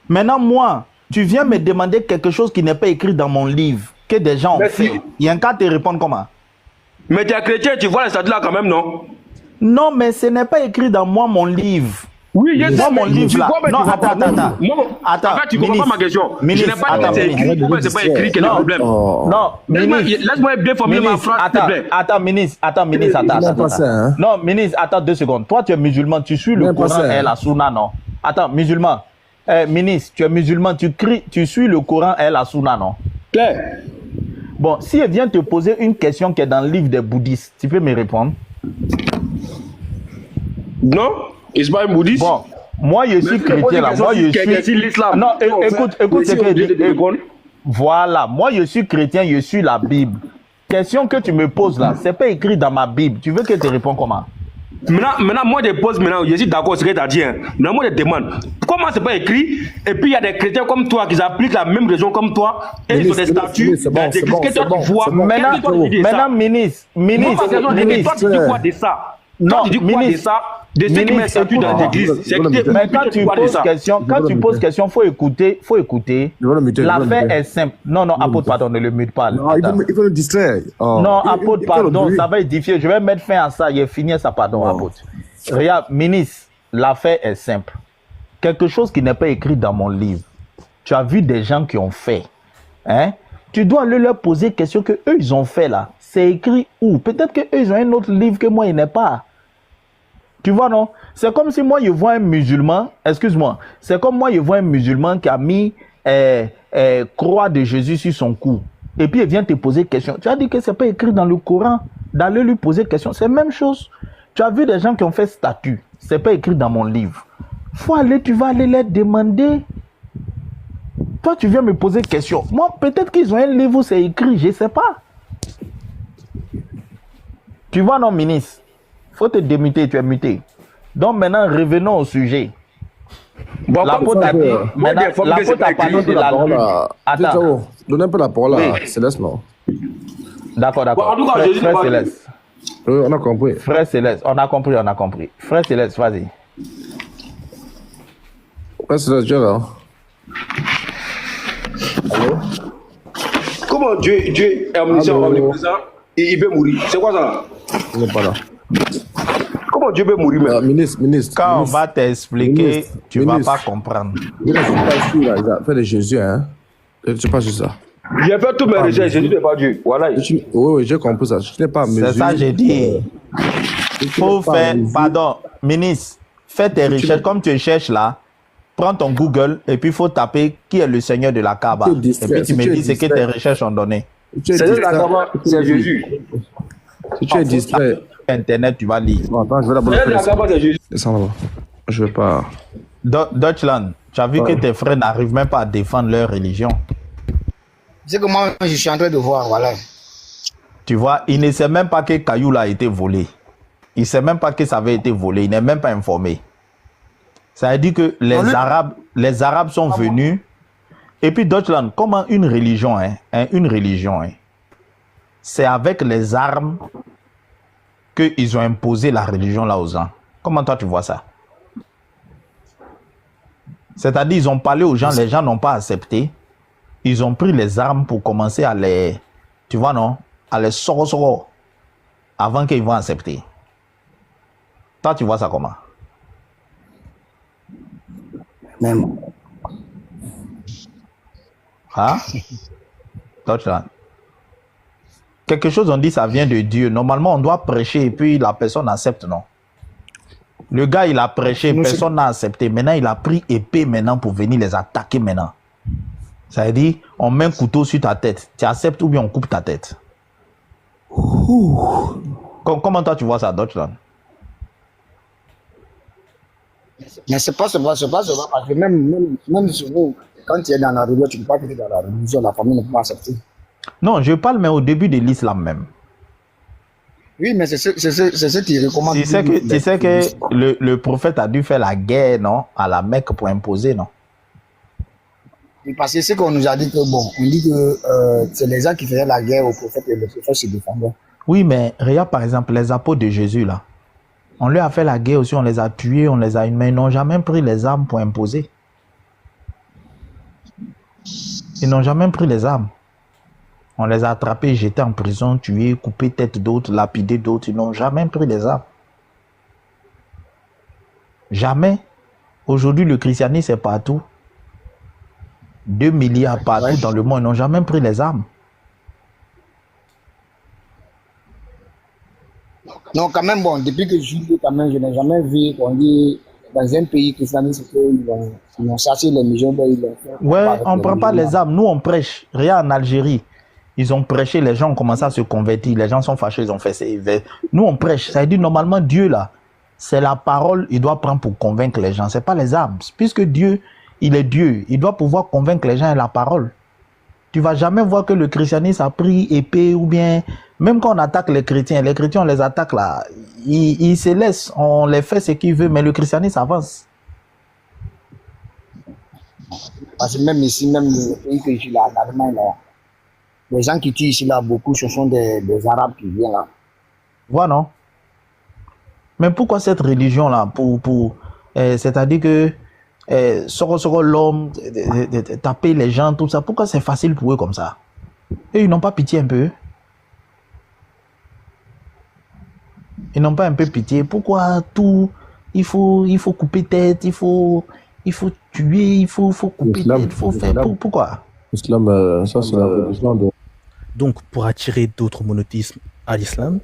[SPEAKER 4] Maintenant, moi, tu viens me demander quelque chose qui n'est pas écrit dans mon livre, que des gens ont fait. Il y a un cas de te répondre comment?
[SPEAKER 8] Mais tu es chrétien, tu vois les statuts là quand même, non?
[SPEAKER 4] Non, mais ce n'est pas écrit dans moi, mon livre.
[SPEAKER 8] Oui, je sais,
[SPEAKER 4] mon livre là.
[SPEAKER 8] Non, attends. En fait, tu comprends pas ma question. Je n'ai pas dit que c'est écrit. Pourquoi c'est pas écrit? Quel est le problème?
[SPEAKER 4] Non,
[SPEAKER 8] laisse-moi bien formuler ma phrase, s'il te plaît.
[SPEAKER 4] Attends, ministre, attends. Non, ministre, attends 2 secondes. Toi, tu es musulman, tu suis le Coran et la Sunna, non? Attends, musulman. Ministre, tu es musulman, tu suis le Coran et la Sunna, non?
[SPEAKER 8] Claire.
[SPEAKER 4] Bon, si elle vient te poser une question qui est dans le livre des bouddhistes, tu peux me répondre?
[SPEAKER 8] Non? Il n'est pas un bouddhiste.
[SPEAKER 4] Bon, moi je suis chrétien là. Moi je suis
[SPEAKER 8] l'islam.
[SPEAKER 4] Non, écoute ce que je dis. Voilà, moi je suis chrétien, je suis la Bible. Question que tu me poses là, c'est pas écrit dans ma Bible. Tu veux que je te réponde comment?
[SPEAKER 8] Maintenant, moi je pose maintenant, je suis d'accord sur ce que tu as dit. Maintenant, moi je demande, comment c'est pas écrit? Et puis il y a des chrétiens comme toi qui appliquent la même religion comme toi, et ils ont des statuts.
[SPEAKER 4] Maintenant, ministre.
[SPEAKER 8] Toi, tu dis quoi de ça?
[SPEAKER 4] Non,
[SPEAKER 8] tu dis quoi de ça? De ceux qui mettent statut dans l'église.
[SPEAKER 4] Mais quand tu poses question, faut écouter. L'affaire est simple. Non, apôtre, pardon, ne le mute pas.
[SPEAKER 2] Non, il faut le distraire.
[SPEAKER 4] Non, apôtre, pardon, ça va édifier. Je vais mettre fin à ça. Il est fini ça, pardon, apôtre. Regarde, ministre, l'affaire est simple. Quelque chose qui n'est pas écrit dans mon livre. Tu as vu des gens qui ont fait. Hein? Tu dois aller leur poser question que eux ils ont fait là. C'est écrit où? Peut-être qu'eux ils ont un autre livre que moi il n'est pas. Tu vois, non? C'est comme si moi, je vois un musulman, excuse-moi, c'est comme moi, je vois un musulman qui a mis croix de Jésus sur son cou. Et puis, il vient te poser question. Tu as dit que ce n'est pas écrit dans le Coran. D'aller lui poser question, c'est la même chose. Tu as vu des gens qui ont fait statut. Ce n'est pas écrit dans mon livre. Tu vas aller les demander. Toi, tu viens me poser question. Moi, peut-être qu'ils ont un livre où c'est écrit, je ne sais pas. Tu vois, non, ministre? Faut te démuter, tu es muté. Donc maintenant, revenons au sujet.
[SPEAKER 8] Bon,
[SPEAKER 4] l'apôtre a parlé de la lune.
[SPEAKER 2] Attends, donne un peu la parole à Céleste, non?
[SPEAKER 4] D'accord, d'accord.
[SPEAKER 8] En tout cas,
[SPEAKER 4] Frère,
[SPEAKER 8] Jésus
[SPEAKER 4] frère
[SPEAKER 8] n'est pas Dieu.
[SPEAKER 4] Céleste.
[SPEAKER 2] Oui, on a compris.
[SPEAKER 4] Frère Céleste, on a compris. Frère Céleste, vas-y.
[SPEAKER 2] Ouais, c'est là, Dieu là.
[SPEAKER 8] Comment Dieu est omniscient,
[SPEAKER 2] Allô?
[SPEAKER 8] omniprésent et il peut mourir? C'est quoi ça là?
[SPEAKER 2] Il n'est pas là.
[SPEAKER 8] Comment Dieu peut mourir même?
[SPEAKER 2] Ministre.
[SPEAKER 4] Quand on
[SPEAKER 2] ministre,
[SPEAKER 4] va t'expliquer,
[SPEAKER 2] ministre,
[SPEAKER 4] tu ne vas
[SPEAKER 2] ministre.
[SPEAKER 4] pas comprendre.
[SPEAKER 2] Je ne suis pas sûr, là. Il a fait de Jésus, hein. Je ne suis pas sûr ça.
[SPEAKER 8] J'ai fait toutes mes recherches, Jésus n'est pas Dieu. Voilà.
[SPEAKER 2] Oui, j'ai compris ça. Je n'ai pas mesure.
[SPEAKER 4] C'est ça, j'ai dit. Faut faire, pardon, ministre, fais tes recherches comme tu cherches là. Prends ton Google et puis il faut taper qui est le Seigneur de la Kaaba.
[SPEAKER 2] Si tu es
[SPEAKER 4] Et puis tu me dis ce que tes recherches ont donné.
[SPEAKER 8] Seigneur de la Kaaba, c'est Jésus.
[SPEAKER 2] Si tu es distrait.
[SPEAKER 4] Internet, tu vas lire.
[SPEAKER 2] Attends, je vais d'abord.
[SPEAKER 8] Seigneur de la Kaaba, c'est Jésus.
[SPEAKER 2] Descends là-bas. Je ne vais pas.
[SPEAKER 4] Deutschland, tu as vu que tes frères n'arrivent même pas à défendre leur religion.
[SPEAKER 3] C'est que moi, je suis en train de voir, voilà.
[SPEAKER 4] Tu vois, il ne sait même pas que Kayoul a été volé. Il ne sait même pas que ça avait été volé. Il n'est même pas informé. Ça veut dire que les Arabes sont venus. Et puis Deutschland, comment une religion, c'est avec les armes qu'ils ont imposé la religion là aux gens. Comment toi tu vois ça? C'est-à-dire ils ont parlé aux gens, les gens n'ont pas accepté. Ils ont pris les armes pour commencer à les, tu vois non, à les soro avant qu'ils vont accepter. Toi tu vois ça comment?
[SPEAKER 3] Même.
[SPEAKER 4] Hein? Deutschland. Quelque chose on dit ça vient de Dieu. Normalement on doit prêcher et puis la personne accepte, non? Le gars il a prêché, personne n'a accepté. Maintenant il a pris épée maintenant pour venir les attaquer maintenant. Ça veut dire on met un couteau sur ta tête. Tu acceptes ou bien on coupe ta tête. Comment toi tu vois ça, Deutschland?
[SPEAKER 3] Mais c'est pas seulement, parce que même sur nous, quand tu es dans la religion, tu ne peux pas quitter dans la religion, la famille ne peut pas accepter.
[SPEAKER 4] Non, je parle mais au début de l'islam même.
[SPEAKER 3] Oui, mais c'est ce qui recommande.
[SPEAKER 4] Tu sais que le prophète a dû faire la guerre, non, à la Mecque pour imposer, non?
[SPEAKER 3] Parce que ce qu'on nous a dit que, bon, on dit que c'est les gens qui faisaient la guerre au prophète et le prophète se défendait.
[SPEAKER 4] Oui, mais regarde par exemple les apôtres de Jésus là. On leur a fait la guerre aussi, on les a tués, mais ils n'ont jamais pris les armes pour imposer. Ils n'ont jamais pris les armes. On les a attrapés, jetés en prison, tués, coupés tête d'autres, lapidés d'autres. Ils n'ont jamais pris les armes. Jamais. Aujourd'hui, le christianisme est partout. 2 milliards partout dans le monde, ils n'ont jamais pris les armes.
[SPEAKER 3] Non, quand même, bon, depuis que je suis quand même, je n'ai jamais vu qu'on dit dans un pays christianiste qu'ils ont cherché les musulmans.
[SPEAKER 4] Ouais, on ne prend pas les armes. Nous, on prêche. Regarde en Algérie. Ils ont prêché, les gens ont commencé à se convertir. Les gens sont fâchés, ils ont fait ça. Nous, on prêche. Ça veut dire, normalement, Dieu, là, c'est la parole, il doit prendre pour convaincre les gens. Ce n'est pas les armes. Puisque Dieu, il est Dieu. Il doit pouvoir convaincre les gens et la parole. Tu ne vas jamais voir que le christianisme a pris épée ou bien... Même quand on attaque les chrétiens, on les attaque là. Ils se laissent, on les fait ce qu'ils veulent, mais le christianisme avance.
[SPEAKER 3] Parce que même ici, même le pays que je suis là, en Allemagne, là, les gens qui tuent ici, là, beaucoup, ce sont des Arabes qui viennent là.
[SPEAKER 4] Voilà, non? Mais pourquoi cette religion-là? C'est-à-dire que l'homme, taper les gens, tout ça, pourquoi c'est facile pour eux comme ça? Et ils n'ont pas pitié un peu? Ils n'ont pas un peu pitié. Pourquoi tout? Il faut couper tête, il faut tuer, il faut couper tête, il faut faire. Pourquoi?
[SPEAKER 2] L'islam, ça c'est la religion de...
[SPEAKER 9] Donc, pour attirer d'autres monothéismes à l'islam,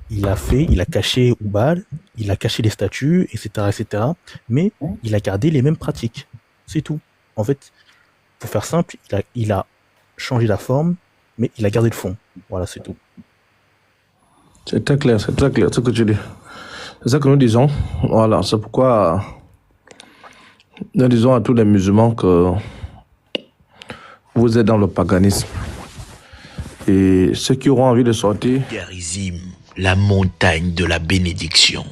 [SPEAKER 9] il a caché Oubal, il a caché les statues, etc. Mais il a gardé les mêmes pratiques. C'est tout. En fait, pour faire simple, il a changé la forme, mais il a gardé le fond. Voilà, c'est tout.
[SPEAKER 2] C'est très clair ce que tu dis. C'est ça que nous disons. Voilà, c'est pourquoi nous disons à tous les musulmans que vous êtes dans le paganisme. Et ceux qui auront envie de sortir...
[SPEAKER 10] Garizim, la montagne de la bénédiction.